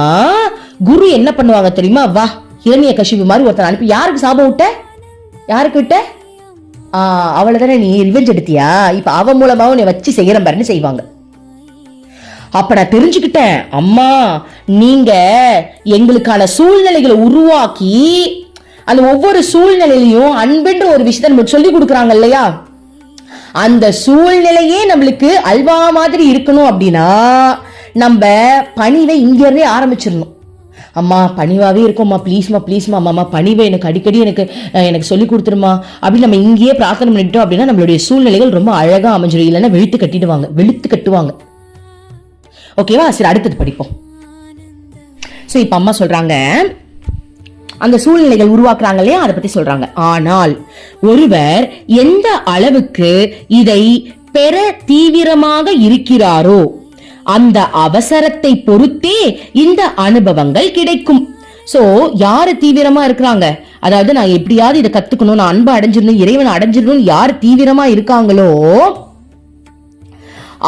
குரு என்ன பண்ணுவாங்க தெரியுமா? வா இரண்யகசிபு மாதிரி ஒருத்தன் அனுப்பி யாருக்கு சாபம் விட்ட, யாருக்கு விட்ட, அவளதானே நீ ரிவெஞ்ச் எடுத்தியா, இப்ப அவ மூலமாவும் நீ வச்சு செய்யற பாருன்னு செய்வாங்க. அப்ப நான் தெரிஞ்சுக்கிட்டேன், அம்மா நீங்க எங்களுக்கான சூழ்நிலைகளை உருவாக்கி அந்த ஒவ்வொரு சூழ்நிலையிலையும் அன்புன்ற ஒரு விஷயத்தை நமக்கு சொல்லி கொடுக்குறாங்க இல்லையா. அந்த சூழ்நிலையே நம்மளுக்கு அல்வா மாதிரி இருக்கணும் அப்படின்னா நம்ம பணிவை இங்க இருந்தே ஆரம்பிச்சிடணும். அம்மா பணிவாவே இருக்கும்மா, ப்ளீஸ்மா அம்மா பணிவை எனக்கு அடிக்கடி எனக்கு சொல்லி கொடுத்துருமா அப்படின்னு நம்ம இங்கேயே பிரார்த்தனை பண்ணிட்டோம் அப்படின்னா நம்மளுடைய சூழ்நிலைகள் ரொம்ப அழகா அமைஞ்சிடும். இல்லைன்னா வெளுத்து கட்டுவாங்க. ஓகேவா? சரி, அடுத்தது படிப்போம். சோ இப்ப அம்மா சொல்றாங்க அந்த சூழ்நிலைகள் உருவாக்குறாங்க இல்லையா, அதை பத்தி சொல்றாங்க. ஆனால் ஒருவர் எந்த அளவுக்கு இதை பெற தீவிரமாக இருக்கிறாரோ அந்த அவசரத்தை பொறுத்தே இந்த அனுபவங்கள் கிடைக்கும். சோ யாரு தீவிரமா இருக்கிறாங்க, அதாவது நான் எப்படியாவது இதை கத்துக்கணும், நான் அன்பை அடைஞ்சிடணும், இறைவனை அடைஞ்சிடணும் யாரு தீவிரமா இருக்காங்களோ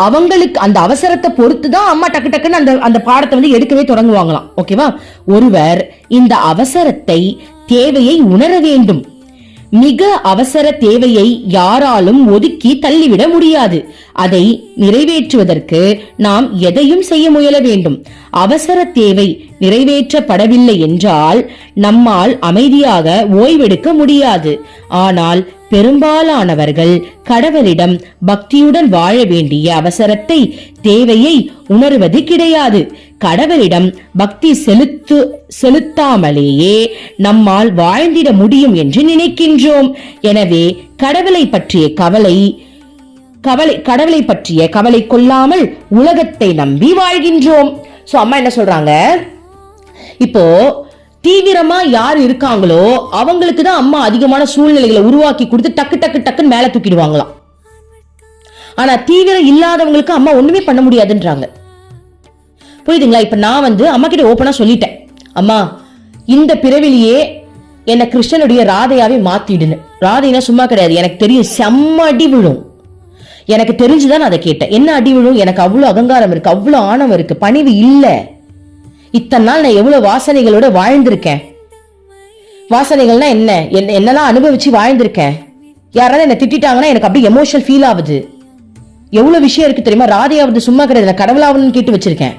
அவங்களுக்கு அந்த அவசரத்தை பொறுத்துதான் அம்மா டக்கு டக்குன்னு அந்த பாடத்தை எடுக்கவே தொடங்குவாங்களாம். ஓகேவா? ஒருவர் இந்த அவசரத்தை தேவையை உணர வேண்டும். மிக அவசர தேவையை யாராலும் ஒதுக்கி தள்ளிவிட முடியாது. அதை நிறைவேற்றுவதற்கு நாம் எதையும் செய்ய முயல வேண்டும். அவசர தேவை நிறைவேற்றப்படவில்லை என்றால் நம்மால் அமைதியாக ஓய்வெடுக்க முடியாது. ஆனால் பெரும்பாலானவர்கள் கடவுளிடம் பக்தியுடன் வாழ வேண்டிய அவசரத்தை தேவையை உணர்வது கிடையாது. கடவுளிடம் பக்தி செலுத்தாமலேயே நம்மால் வாழ்ந்திட முடியும் என்று நினைக்கின்றோம். எனவே கடவுளை பற்றிய கவலை கொள்ளாமல் உலகத்தை நம்பி வாழ்கின்றோம். சோ அம்மா என்ன சொல்றாங்க, இப்போ தீவிரமா யார் இருக்காங்களோ அவங்களுக்கு தான் அம்மா அதிகமான சூழ்நிலைகளை உருவாக்கி கொடுத்து டக்கு டக்கு டக்குன்னு மேல தூக்கிடுவாங்களாம். ஆனா தீவிரம் இல்லாதவங்களுக்கு அம்மா ஒண்ணுமே பண்ண முடியாதுன்றாங்க. புரியுதுங்களா? இப்ப நான் அம்மா கிட்ட ஓப்பனா சொல்லிட்டேன், அம்மா இந்த பிறவிலேயே என்ன கிருஷ்ணனுடைய ராதையாவே மாத்திடுன்னு. ராதைனா சும்மா கிடையாது, எனக்கு தெரியும் செம்ம அடி விழும். எனக்கு தெரிஞ்சுதான் நான் அதை கேட்டேன். என்ன அடி விழும்? எனக்கு அவ்வளவு அகங்காரம் இருக்கு, அவ்வளவு ஆணவம் இருக்கு, பணிவு இல்ல. இத்தனை நாள் நான் எவ்வளவு வாசனைகளோட வாழ்ந்திருக்கேன். வாசனைகள்னா என்னெல்லாம் அனுபவிச்சு வாழ்ந்திருக்கேன். யாராவது என்ன திட்டாங்கன்னா எனக்கு அப்படியே எமோஷனல் ஃபீல் ஆகுது. எவ்வளவு விஷயம் இருக்கு தெரியுமா? ராதையாவது சும்மா கிடையாது, கடவுளாவதுன்னு கேட்டு வச்சிருக்கேன்,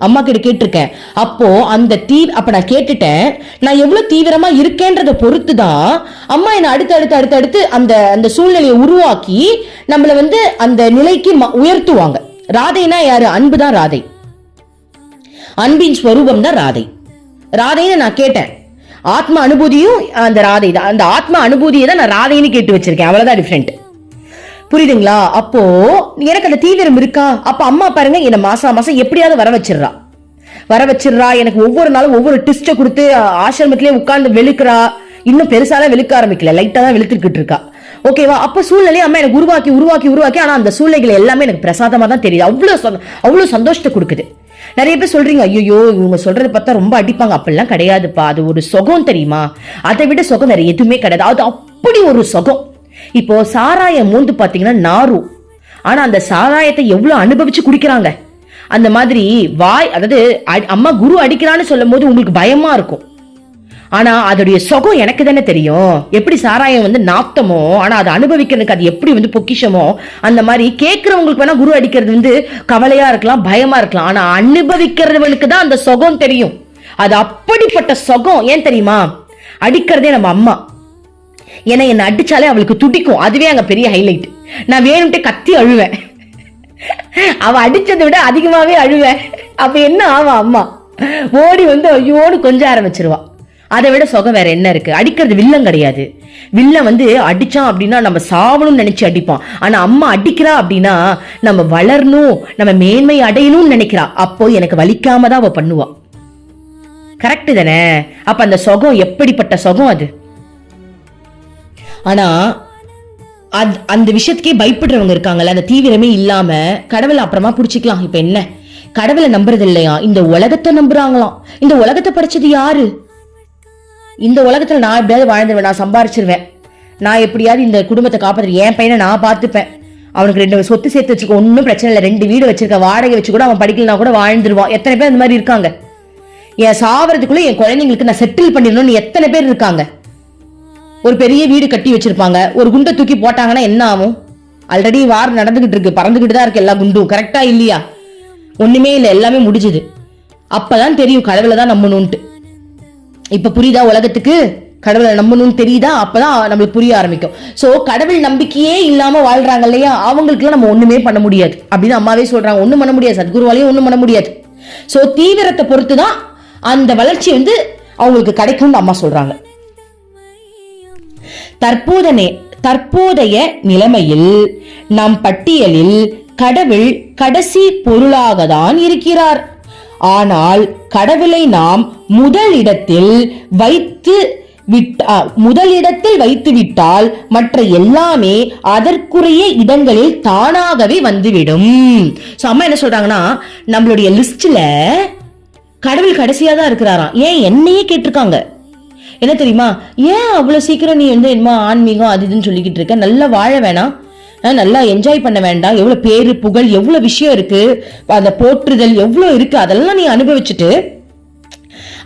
அம்மா கிட்ட கேட்டிருக்கேன். அப்போ அந்த அப்ப நான் கேட்டுட்டேன், நான் எவ்வளவு தீவிரமா இருக்கேன்றத பொறுத்துதான் அம்மா என்ன அடுத்து அந்த அந்த சூழ்நிலையை உருவாக்கி நம்மள அந்த நிலைக்கு உயர்த்துவாங்க. ராதைனா யாரு? அன்புதான் ராதை, அன்பின் ஸ்வரூபம் தான் ராதை. ராதைன்னு நான் கேட்டேன், ஆத்ம அனுபூதியும் அந்த ராதை தான். அந்த ஆத்ம அனுபூதியை தான் நான் ராதைன்னு கேட்டு வச்சிருக்கேன், அவ்வளவுதான் டிஃபரெண்ட். புரியுதுங்களா? அப்போ எனக்கு அந்த தீவிரம் இருக்கா? அப்ப அம்மா பாருங்க என்ன மாசம் எப்படியாவது வர வச்சிடுறா. எனக்கு ஒவ்வொரு நாளும் ஒவ்வொரு ட்விஸ்ட கொடுத்து ஆசிரமத்திலே உட்கார்ந்து வெளுக்கிறா. இன்னும் பெருசாலாம் வெளுக்க ஆரம்பிக்கல, லைட்டா தான் வெளுத்துக்கிட்டு இருக்கா. ஓகேவா? அப்ப சூழ்நிலையை அம்மா எனக்கு உருவாக்கி ஆனா அந்த சூழ்நிலைகள் எல்லாமே எனக்கு பிரசாதமா தான் தெரியுது. அவ்வளவு சந்தோஷத்தை கொடுக்குது. நிறைய பேர் சொல்றீங்க, ஐயோ இவங்க சொல்றதை பார்த்தா ரொம்ப அடிப்பாங்க. அப்படிலாம் கிடையாதுப்பா, அது ஒரு சுகம் தெரியுமா? அதை விட சுகம் வேற எதுவுமே கிடையாது. அது அப்படி ஒரு சுகம். இப்போ சாராயம் பாத்தீங்கன்னா நாரும், ஆனா அந்த சாராயத்தை எவ்வளவு அனுபவிச்சு குடிக்கிறாங்க. அந்த மாதிரி அதாவது அம்மா குரு அடிக்கிறான்னு சொல்லும் போது உங்களுக்கு பயமா இருக்கும், ஆனா அதோடைய சுகம் எனக்கு தானே தெரியும். எப்படி சாராயம் நாத்தமோ, ஆனா அதை அனுபவிக்கிறதுக்கு அது எப்படி பொக்கிஷமோ, அந்த மாதிரி கேட்கிறவங்களுக்கு வேணா குரு அடிக்கிறது கவலையா இருக்கலாம், பயமா இருக்கலாம், ஆனா அனுபவிக்கிறவங்களுக்கு தான் அந்த சுகம் தெரியும். அது அப்படிப்பட்ட சுகம். ஏன் தெரியுமா? அடிக்கிறதே நம்ம அம்மா. ஏன்னா என்ன அடிச்சாலே அவளுக்கு துடிக்கும், அதுவே அங்க பெரிய ஹைலைட். நான் வேணும்ட்டே கத்தி அழுவேன், அவ அடிச்சதை விட அதிகமாவே அழுவேன். அப்ப என்ன ஆவா? அம்மா ஓடி ஐயோடு கொஞ்சம் ஆரம்பிச்சிருவா. அதை விட சுகம் வேற என்ன இருக்கு? அடிக்கிறது வில்லன் கிடையாது. வில்லன் அடிச்சான் அப்படின்னா நம்ம சாவணும்னு நினைச்சு அடிப்பான். ஆனா அம்மா அடிக்கிறா அப்படின்னா நம்ம வளரணும், நம்ம மேன்மை அடையணும்னு நினைக்கிறா. அப்போ எனக்கு வலிக்காம தான் அவ பண்ணுவா. கரெக்ட் தானே? அப்ப அந்த சுகம் எப்படிப்பட்ட சுகம் அது. ஆனா அந்த விஷயத்துக்கே பயப்படுறவங்க இருக்காங்கல்ல, அந்த தீவிரமே இல்லாம கடவுளை அப்புறமா புடிச்சுக்கலாம். இப்ப என்ன, கடவுளை நம்புறது இல்லையா, இந்த உலகத்தை நம்புறாங்களாம். இந்த உலகத்தை படைச்சது யாரு? இந்த உலகத்துல நான் எப்படியாவது வாழ்ந்துருவேன், நான் சம்பாரிச்சிருவேன், நான் எப்படியாவது இந்த குடும்பத்தை காப்பாற்றுவேன், என் பையனை நான் பார்த்துப்பேன், அவனுக்கு 2 சொத்து சேர்த்து வச்சுக்க ஒன்னும் பிரச்சனை இல்லை, 2 வீடு வச்சிருக்க, வாடகை வச்சு கூட அவன் படிக்கலனா கூட வாழ்ந்துருவான். எத்தனை பேர் இந்த மாதிரி இருக்காங்க? என் சாவறதுக்குள்ள என் குழந்தைங்களுக்கு நான் செட்டில் பண்ணிடணும்னு எத்தனை பேர் இருக்காங்க? ஒரு பெரிய வீடு கட்டி வச்சிருப்பாங்க, ஒரு குண்டை தூக்கி போட்டாங்கன்னா என்ன ஆகும்? ஆல்ரெடி வார் நடந்துகிட்டு இருக்கு, பறந்துகிட்டு தான் இருக்கு எல்லா குண்டும். கரெக்டா இல்லையா? ஒண்ணுமே இல்லை, எல்லாமே முடிஞ்சது. அப்பதான் தெரியும் கடவுளை தான் நம்பணும்ட்டு. இப்ப புரியுதா உலகத்துக்கு? கடவுளை நம்பணும்னு தெரியுதா? அப்பதான் நம்மளுக்கு புரிய ஆரம்பிக்கும். சோ கடவுள் நம்பிக்கையே இல்லாம வாழ்றாங்க இல்லையா, அவங்களுக்கு எல்லாம் நம்ம ஒண்ணுமே பண்ண முடியாது அப்படின்னு அம்மாவே சொல்றாங்க. ஒண்ணும் பண்ண முடியாது, சத்குருவாலையும் ஒண்ணும் பண்ண முடியாது. சோ தீவிரத்தை பொறுத்துதான் அந்த வளர்ச்சி அவங்களுக்கு கிடைக்கும்னு அம்மா சொல்றாங்க. தற்போதைய நிலைமையில் நம் பட்டியலில் கடவுள் கடைசி பொருளாக தான் இருக்கிறார். ஆனால் கடவுளை நாம் முதலிடத்தில் வைத்து விட்டால் மற்ற எல்லாமே அதற்குரிய இடங்களில் தானாகவே வந்துவிடும். அம்மா என்ன சொல்றாங்கன்னா, நம்மளுடைய லிஸ்ட்ல கடவுள் கடைசியா தான் இருக்கிறாராம். ஏன் என்னையே கேட்டிருக்காங்க. என்ன தெரியுமா? ஏன் அவ்வளவு சீக்கிரம் நீ என்னமோ ஆன்மீகம் அது இதுன்னு சொல்லிக்கிட்டு இருக்க? நல்லா வாழ வேணாம், நல்லா என்ஜாய் பண்ண வேண்டாம்? எவ்வளவு பேரு புகழ், எவ்வளவு விஷயம் இருக்கு, அந்த போற்றுதல் எவ்வளவு இருக்கு, அதெல்லாம் நீ அனுபவிச்சுட்டு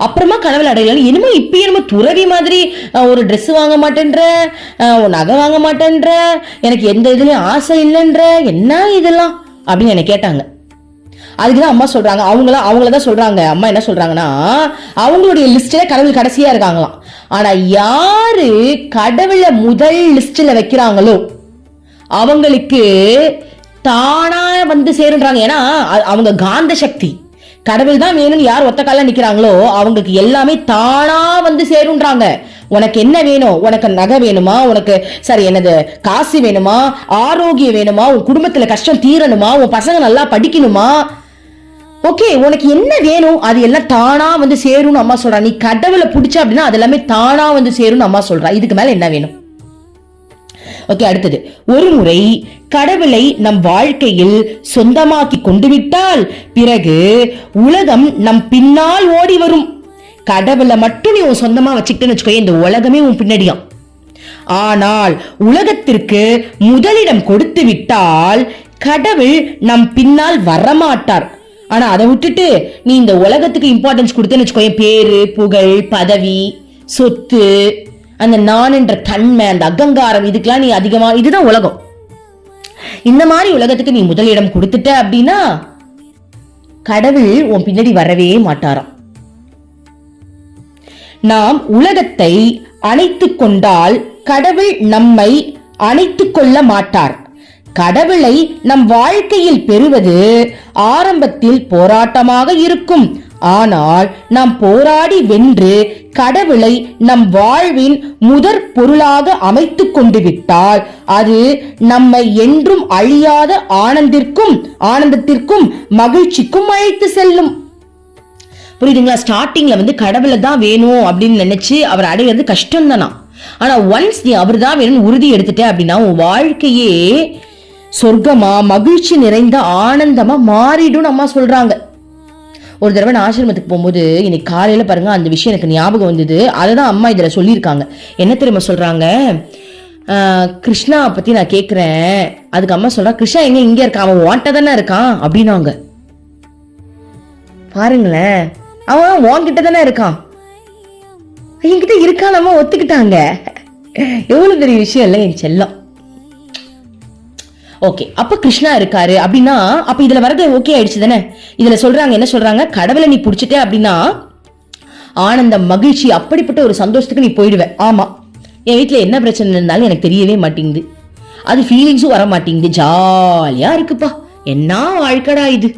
அப்புறமா கடவுள் அடையலாம். என்னமோ இப்ப என்னமோ துறவி மாதிரி ஒரு ட்ரெஸ் வாங்க மாட்டேன்ற, நகை வாங்க மாட்டேன்ற, எனக்கு எந்த இதுலயும் ஆசை இல்லைன்ற, என்ன இதெல்லாம் அப்படின்னு என்ன கேட்டாங்க. அதுக்குதான் அம்மா சொல்றாங்க, அவங்களதான் சொல்றாங்க. அம்மா என்ன சொல்றாங்கன்னா, அவங்களுடைய லிஸ்ட்ல கடவுள் கடைசியா இருக்காங்களாம். ஆனா யாரு கடவுளை முதல் லிஸ்ட்ல வைக்கிறாங்களோ அவங்களுக்கு தானா சேருன்றாங்க. ஏன்னா அவங்க காந்த சக்தி, கடவுள் தான் வேணும்னு யார் ஒத்த கால நிக்கிறாங்களோ அவங்களுக்கு எல்லாமே தானா சேருன்றாங்க. உனக்கு என்ன வேணும்? உனக்கு நகை வேணுமா? உனக்கு சரி என்னது காசு வேணுமா? ஆரோக்கியம் வேணுமா? உன் குடும்பத்துல கஷ்டம் தீரணுமா? உன் பசங்க நல்லா படிக்கணுமா? ஓகே, உனக்கு என்ன வேணும்? அது எல்லாம் தானா சேரும்னு அம்மா சொல்றா. நீ கடவுளை பிடிச்ச அப்படின்னா அது எல்லாமே தானா சேரும்னு அம்மா சொல்றா. இதுக்கு மேல என்ன வேணும்? ஓகே, அடுத்தது, ஒரு முறை கடவுளை நம் வாழ்க்கையில் சொந்தமாக்கி கொண்டு விட்டால் பிறகு உலகம் நம் பின்னால் ஓடி வரும். கடவுளை மட்டும் நீ உன் சொந்தமா வச்சுக்கிட்டேன்னு வச்சுக்கோ, இந்த உலகமே உன் பின்னாடியாம். ஆனால் உலகத்திற்கு முதலிடம் கொடுத்து விட்டால் கடவுள் நம் பின்னால் வரமாட்டார். ஆனா அதை விட்டுட்டு நீ இந்த உலகத்துக்கு இம்பார்ட்டன்ஸ் கொடுத்தேன்னு வச்சுக்கோ, பேரு புகழ் பதவி சொத்து அந்த நான் என்ற தன்மை அந்த அகங்காரம் இதுக்கெல்லாம் நீ அதிகமா, இதுதான் உலகம். இந்த மாதிரி உலகத்துக்கு நீ முதலிடம் கொடுத்துட்ட அப்படின்னா கடவுள் உன் பின்னாடி வரவே மாட்டாராம். நாம் உலகத்தை அணைத்துக் கொண்டால் கடவுள் நம்மை அணைத்துக் கொள்ள மாட்டார். கடவுளை நம் வாழ்க்கையில் பெறுவது ஆரம்பத்தில் போராட்டமாக இருக்கும். ஆனால் நாம் போராடி வென்று கடவுளை நம் வாழ்வின் முதற் பொருளாக அமைத்துக் கொண்டு விட்டால் அது நம்மை என்றும் அழியாத ஆனந்தத்திற்கும் மகிழ்ச்சிக்கும் அழைத்து செல்லும். புரியுதுங்களா? ஸ்டார்டிங்ல கடவுளை தான் வேணும் அப்படின்னு நினைச்சு அவர் அடையிறது கஷ்டம் தானா. ஆனா ஒன்ஸ் நீ அவர் தான் வேணும்னு உறுதி எடுத்துட்ட அப்படின்னா உன் வாழ்க்கையே சொர்க்கமா மகிழ்ச்சி நிறைந்த ஆனந்தமா மாறிடும் அம்மா சொல்றாங்க. ஒரு தடவை நான் ஆசிரமத்துக்கு போகும்போது இன்னைக்கு காலையில பாருங்க அந்த விஷயம் எனக்கு ஞாபகம் வந்தது. அததான் அம்மா இதுல சொல்லியிருக்காங்க. என்ன தெரியுமா சொல்றாங்க? கிருஷ்ணா பத்தி நான் கேக்குறேன். அதுக்கு அம்மா சொல்றா, கிருஷ்ணா எங்க இங்க இருக்கான், அவன் வாண்ட தானே இருக்கான் அப்படின்னாங்க. பாருங்களேன், அவன் வாங்கிட்ட தானே இருக்கான், என்கிட்ட இருக்கான், நம்ம ஒத்துக்கிட்டாங்க. எவ்வளவு பெரிய விஷயம் இல்லை என் செல்லம். ஓகே, அப்ப கிருஷ்ணா இருக்காரு அப்படின்னா அப்ப இதுல வரது ஓகே ஆயிடுச்சு தானே. இதுல சொல்றாங்க, என்ன சொல்றாங்க, கடவுளை நீ புடிச்சிட்ட அப்படின்னா ஆனந்தம் மகிழ்ச்சி அப்படிப்பட்ட ஒரு சந்தோஷத்துக்கு நீ போயிடுவ. ஆமா, என் வீட்டுல என்ன பிரச்சனை இருந்தாலும் எனக்கு தெரியவே மாட்டேங்குது, அது ஃபீலிங்ஸும் வர மாட்டேங்குது, ஜாலியா இருக்குப்பா, என்ன வாழ்க்கடா இது,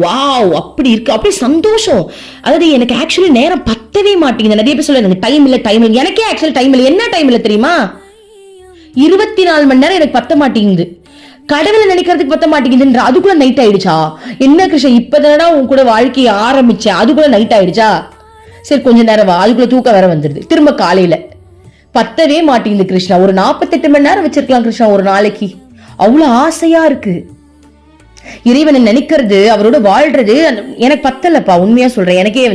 வாவ் அப்படி இருக்கு, அப்படி சந்தோஷம். அதாவது எனக்கு ஆக்சுவலி நேரம் பத்தவே மாட்டேங்குது. நிறைய பேர் சொல்லுவாங்க டைம் இல்ல, எனக்கே ஆக்சுவலி டைம் இல்லை. என்ன டைம் இல்லை தெரியுமா? 24 மணி நேரம் எனக்கு பத்த மாட்டேங்குது. கடவுளை நினைக்கிறதுக்கு பத்த மாட்டேங்குதுன்ற அதுக்குள்ள நைட் ஆயிடுச்சா? என்ன கிருஷ்ணா இப்பதானடா உன் கூட வாழ்க்கையை ஆரம்பிச்சேன், அதுக்குள்ள நைட் ஆயிடுச்சா? சரி கொஞ்ச நேரம் வா, அதுக்குள்ள தூக்கம் வேற வந்துருது. திரும்ப காலையில பத்தவே மாட்டேங்குது கிருஷ்ணா. ஒரு 48 மணி நேரம் வச்சிருக்கலாம் கிருஷ்ணா ஒரு நாளைக்கு. அவ்வளவு ஆசையா இருக்கு. இறைவனை நினைக்கிறது, அவரோட வாழ்றது எனக்கு பத்தலப்பா. உண்மையா சொல்றேன், எனக்கே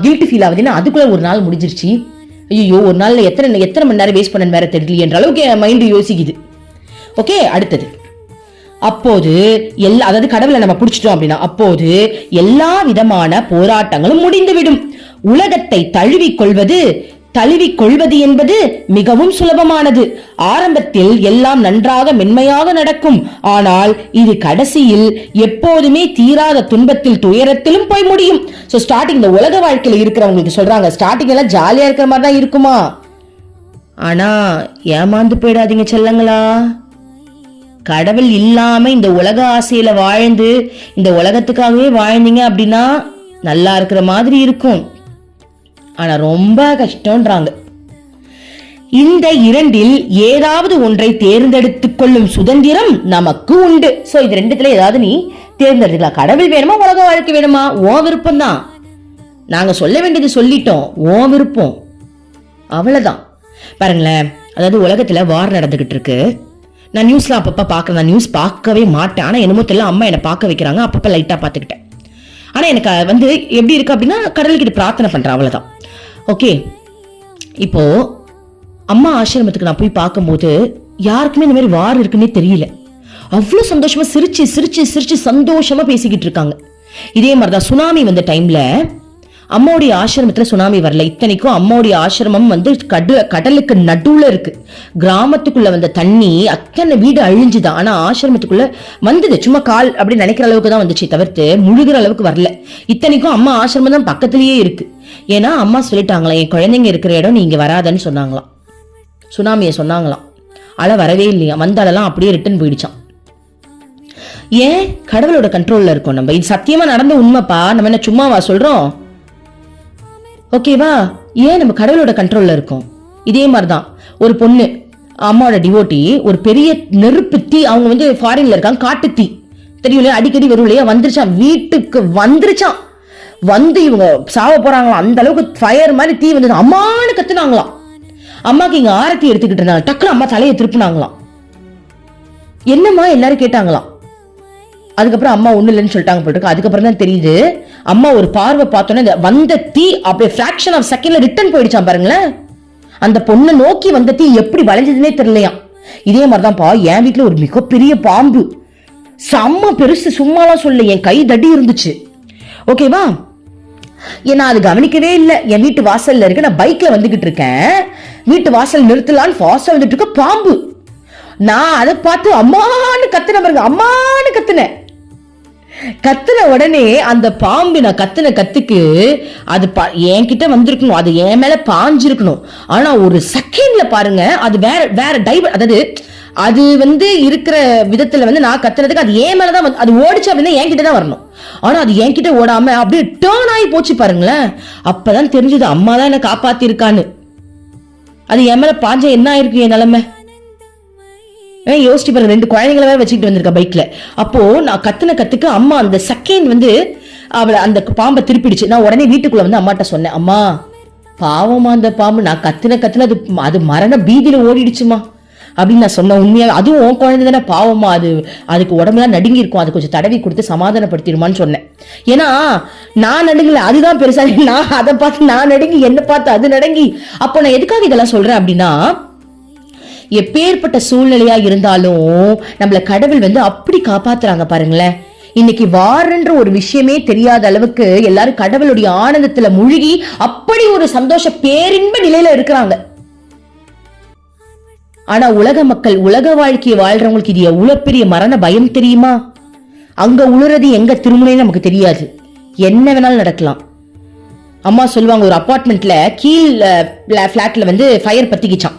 கில்ட் ஃபீல் ஆகுதுன்னா அதுக்குள்ள ஒரு நாள் முடிஞ்சிருச்சு. ஐயோ, ஒரு நாள்ல எத்தனை மணி நேரம் வேஸ்ட் பண்ண வேற தெரியல என்ற அளவுக்கு என் மைண்ட் யோசிக்குது. ஓகே, அடுத்தது அப்போது அதாவது கடவுளை நம்ம பிடிச்சிட்டோம் அப்படின்னா அப்போது எல்லா விதமான போராட்டங்களும் முடிந்துவிடும். உலகத்தை தழுவிக்கொள்வது என்பது மிகவும் சுலபமானது. ஆரம்பத்தில் எல்லாம் நன்றாக மென்மையாக நடக்கும். ஆனால் இது கடைசியில் எப்போதுமே தீராத துன்பத்தில் துயரத்திலும் போய் முடியும். சோ ஸ்டார்டிங் இந்த உலக வாழ்க்கையில இருக்கிறவங்களுக்கு சொல்றாங்க, ஸ்டார்டிங் எல்லாம் ஜாலியா இருக்கிற மாதிரி தான் இருக்குமா, ஆனா ஏமாந்து போயிடாதீங்க செல்லங்களா. கடவுள் இல்லாம இந்த உலக ஆசையில வாழ்ந்து இந்த உலகத்துக்காகவே வாழ்ந்தீங்க அப்படின்னா நல்லா இருக்கிற மாதிரி இருக்கும், ஆனா ரொம்ப கஷ்டம்ன்றாங்க. இந்த இரண்டில் ஏதாவது ஒன்றை தேர்ந்தெடுத்துக் கொள்ளும் சுதந்திரம் நமக்கு உண்டு. சோ இது ரெண்டுத்துல ஏதாவது நீ தேர்ந்தெடுக்கலாம். கடவுள் வேணுமா, உலக வாழ்க்கை வேணுமா, உன் விருப்பம் தான். நாங்க சொல்ல வேண்டியது சொல்லிட்டோம், உன் விருப்பம், அவ்வளவுதான். பாருங்களேன், அதாவது உலகத்துல வார் நடந்துகிட்டு இருக்கு. நான் நியூஸ்ல அப்பப்ப பாக்குறேன். நான் நியூஸ் பார்க்கவே மாட்டேன், ஆனா என்னமோ தெரியல அம்மா என்னை பார்க்க வைக்கிறாங்க. அப்பப்ப லைட்டா பாத்துக்கிட்டேன். ஆனா எனக்கு எப்படி இருக்கு அப்படின்னா கடவுள்கிட்ட பிரார்த்தனை பண்றேன், அவ்வளவுதான். ஓகே, இப்போ அம்மா ஆசிரமத்துக்கு நான் போய் பார்க்கும்போது யாருக்குமே இந்த மாதிரி வார் இருக்குன்னே தெரியல. அவ்வளவு சந்தோஷமா சிரிச்சு சிரிச்சு சிரிச்சு சந்தோஷமா பேசிக்கிட்டு இருக்காங்க. இதே மாதிரிதான் சுனாமி வந்த டைம்ல அம்மாவுடைய ஆசிரமத்துல சுனாமி வரல. இத்தனைக்கும் அம்மாவுடைய ஆசிரமம் கடலுக்கு நடுவுல இருக்கு. கிராமத்துக்குள்ள வந்த தண்ணி அத்தனை வீடு அழிஞ்சுதான். ஆனா ஆசிரமத்துக்குள்ள வந்தது சும்மா கால் அப்படி நினைக்கிற அளவுக்கு தான் வந்துச்சு, தவிர்த்து முழுகிற அளவுக்கு வரல. இத்தனைக்கும் அம்மா ஆசிரமம் தான் பக்கத்திலேயே இருக்கு. ஏன்னா அம்மா சொல்லிட்டாங்களா, என் குழந்தைங்க இருக்கிற இடம் நீங்க வராதன்னு சொன்னாங்களாம். சுனாமிய சொன்னாங்களாம். அலை வரவே இல்லையா, வந்த அலைலாம் அப்படியே ரிட்டர்ன் போயிடுச்சான். ஏன்? கடவுளோட கண்ட்ரோல்ல இருக்கோம் நம்ம. இது சத்தியமா நடந்த உண்மைப்பா, நம்ம என்ன சும்மாவா சொல்றோம்? ஓகேவா? ஏன் நம்ம கடவுளோட கண்ட்ரோல்ல இருக்கோம். இதே மாதிரிதான் ஒரு பொண்ணு, அம்மாவோட டிவோட்டி, ஒரு பெரிய நெருப்பு தீ, அவங்க ஃபாரின்ல இருக்காங்க, காட்டு தீ தெரியும் இல்லையா, அடிக்கடி வரும் இல்லையா, வந்துருச்சான், வீட்டுக்கு வந்துருச்சான். இவங்க சாவ போறாங்களாம், அந்த அளவுக்கு ஃபயர் மாதிரி தீ வந்தது. அம்மானு கத்துனாங்களாம். அம்மாக்கு இங்க ஆரத்தி எடுத்துக்கிட்டு இருந்தாங்க. டக்குனு அம்மா தலையை திருப்பினாங்களாம். என்னம்மா எல்லாரும் கேட்டாங்களாம். அதுக்கப்புறம் அம்மா ஒண்ணு இல்லைன்னு சொல்லிட்டாங்க போட்டுருக்கு. அதுக்கப்புறம் தான் தெரியுது, அம்மா ஒரு பார்வை பார்த்தோன்னே வந்த தீ அப்படியே ஃபிராக்ஷன் ஆஃப் செகண்ட்ல ரிட்டர்ன் போயிடுச்சான். பாருங்களேன், அந்த பொண்ணை நோக்கி வந்த தீ எப்படி வளைஞ்சதுன்னே தெரியலையாம். இதே மாதிரிதான்ப்பா என் வீட்டுல ஒரு மிகப்பெரிய பாம்பு, செம்ம பெருசு, சும்மாலாம் சொல்ல, என் கை தடி இருந்துச்சு. ஓகேவா? ஏன்னா அது கவனிக்கவே இல்லை. என் வீட்டு வாசல்ல இருக்கு, நான் பைக்ல வந்துகிட்டு இருக்கேன், வீட்டு வாசல் நிறுத்தலான்னு ஃபாஸ்டா வந்துட்டு இருக்க பாம்பு. நான் அதை பார்த்து அம்மான்னு கத்துன பாருங்க, அம்மான்னு கத்துன உடனே அந்த பாம்பு நான் கத்துன கத்துக்கு அது என்கிட்ட வந்திருக்கணும், அது என் மேல பாஞ்சிருக்கணும். ஆனா ஒரு செகண்ட்ல பாருங்க அது வேற டைவர், அதாவது அது இருக்கிற விதத்துல நான் கத்துனதுக்கு அது என் மேலதான் அது ஓடிச்சு அப்படின்னா என்கிட்ட தான் வரணும். ஆனா அது என்கிட்ட ஓடாம அப்படியே டேர்ன் ஆகி போச்சு பாருங்களேன். அப்பதான் தெரிஞ்சது அம்மா தான் என்ன காப்பாத்தி இருக்கான்னு. அது என் மேல பாஞ்ச என்ன ஆயிருக்கு என் நிலைமை யோசிச்சு பாருங்க. 2 குழந்தைங்களை வேற வச்சுக்கிட்டு வந்திருக்க பைக்ல. அப்போ நான் கத்துன கத்துக்கு அம்மா அந்த செகண்ட் அவளை அந்த பாம்பை திருப்பிடுச்சு. நான் உடனே வீட்டுக்குள்ள அம்மாட்ட சொன்னேன், அம்மா பாவமா அந்த பாம்பு, நான் கத்துன அது மரண பீதியில ஓடிடுச்சுமா அப்படின்னு நான் சொன்னேன். உண்மையாக அதுவும் உன் குழந்தை தானே, பாவமா அதுக்கு உடம்புலாம் நடுங்கி இருக்கும், அது கொஞ்சம் தடவி கொடுத்து சமாதானப்படுத்திடுமான்னு சொன்னேன். ஏன்னா நான் நடுங்கல, அதுதான் பெருசா. நான் அதை பார்த்து நான் நடுங்கி, என்ன பார்த்து அது நடுங்கி. அப்போ நான் எதுக்காக இதெல்லாம் சொல்றேன் அப்படின்னா, எப்பேற்பட்ட சூழ்நிலையா இருந்தாலும் நம்மள கடவுள் அப்படி காப்பாத்துறாங்க பாருங்களேன். இன்னைக்கு வாரன்ற ஒரு விஷயமே தெரியாத அளவுக்கு எல்லாரும் கடவுளுடைய ஆனந்தத்துல முழுகி அப்படி ஒரு சந்தோஷ பேரின்ப நிலையில இருக்கிறாங்க. ஆனா உலக மக்கள், உலக வாழ்க்கையை வாழ்றவங்களுக்கு இது எவ்வளவு பெரிய மரண பயம் தெரியுமா? அங்க உழுறது எங்க திருமணம் நமக்கு தெரியாது, என்ன வேணாலும் நடக்கலாம். அம்மா சொல்லுவாங்க, ஒரு அபார்ட்மெண்ட்ல கீழ் பிளாட்ல ஃபயர் பத்திக்கிச்சான்.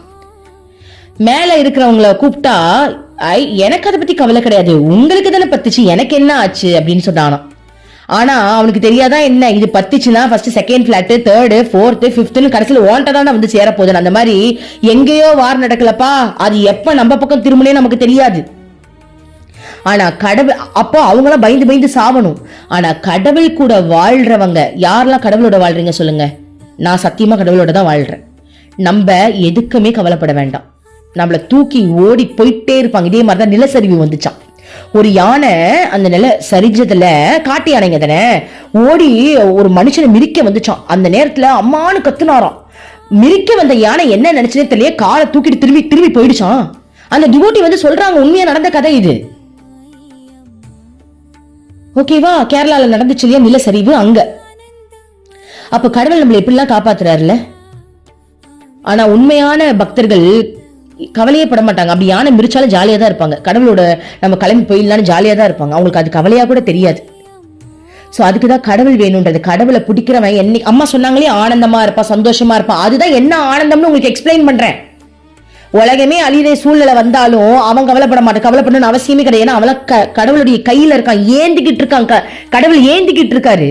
மேல இருக்கிறவங்கள கூப்பிட்டா, எனக்கு அதை பத்தி கவலை கிடையாது, உங்களுக்கு தானே பத்துச்சு, எனக்கு என்ன ஆச்சு அப்படின்னு சொன்னானா. ஆனா அவனுக்கு தெரியாதா என்ன, இது பத்துச்சுன்னா first second flat, third, fourth, ஃபிஃப்த்னு கடைசியில் ஓன்ட்டதான் சேர போகுது. அந்த மாதிரி எங்கேயோ வார் நடக்கலப்பா, அது எப்ப நம்ம பக்கம் திரும்பினே நமக்கு தெரியாது. ஆனா கடவுள், அப்போ அவங்களாம் பயந்து பயந்து சாவணும். ஆனா கடவுள் கூட வாழ்றவங்க யாரெல்லாம் கடவுளோட வாழ்றீங்க சொல்லுங்க? நான் சத்தியமா கடவுளோட தான் வாழ்றேன். நம்ம எதுக்குமே கவலைப்பட வேண்டாம். நம்மள தூக்கி ஓடி போயிட்டே இருப்பாங்க. இதே மாதிரிதான் நிலச்சரிவு வந்துச்சான். ஒரு யானை அந்த நில சரிஞ்சதுல, காட்டு யானைங்க தானே, ஓடி ஒரு மனுஷனை மிரிக்க வந்துச்சான். அந்த நேரத்துல அம்மானு கத்துனாராம். மிரிக்க வந்த யானை என்ன நினைச்சதே தெரியல, காலை தூக்கிட்டு திரும்பி திரும்பி போயிடுச்சான். அந்த டிவோட்டி சொல்றாங்க, உண்மையா நடந்த கதை இது. ஓகேவா? கேரளால நடந்துச்சு இல்லையா நிலச்சரிவு, அங்க. அப்ப கடவுள் நம்மளை எப்படிலாம் காப்பாத்துறாருல. ஆனா உண்மையான பக்தர்கள் கவலையே பட மாட்டாங்க. அப்படி யானை மிரிச்சாலும் ஜாலியா தான் இருப்பாங்க. கடவுளோட நம்ம கிளம்பி போயிடலான்னு ஜாலியா தான் இருப்பாங்க. அவங்களுக்கு அது கவலையா கூட தெரியாது. சோ அதுக்குதான் கடவுள் வேணும்ன்றது. கடவுளை பிடிக்கிறவன் என்னைக்கு, அம்மா சொன்னாங்களே ஆனந்தமா இருப்பா, சந்தோஷமா இருப்பா, அதுதான் என்ன ஆனந்தம்னு உங்களுக்கு எக்ஸ்பிளைன் பண்றேன். உலகமே அழியிற சூழ்நிலை வந்தாலும் அவன் கவலைப்பட மாட்டான். கவலைப்படணும்னு அவசியமே கிடையாது. ஏன்னா அவளை கடவுளுடைய கையில இருக்கான், ஏந்திக்கிட்டு இருக்கான். கடவுள் ஏந்திக்கிட்டு இருக்காரு.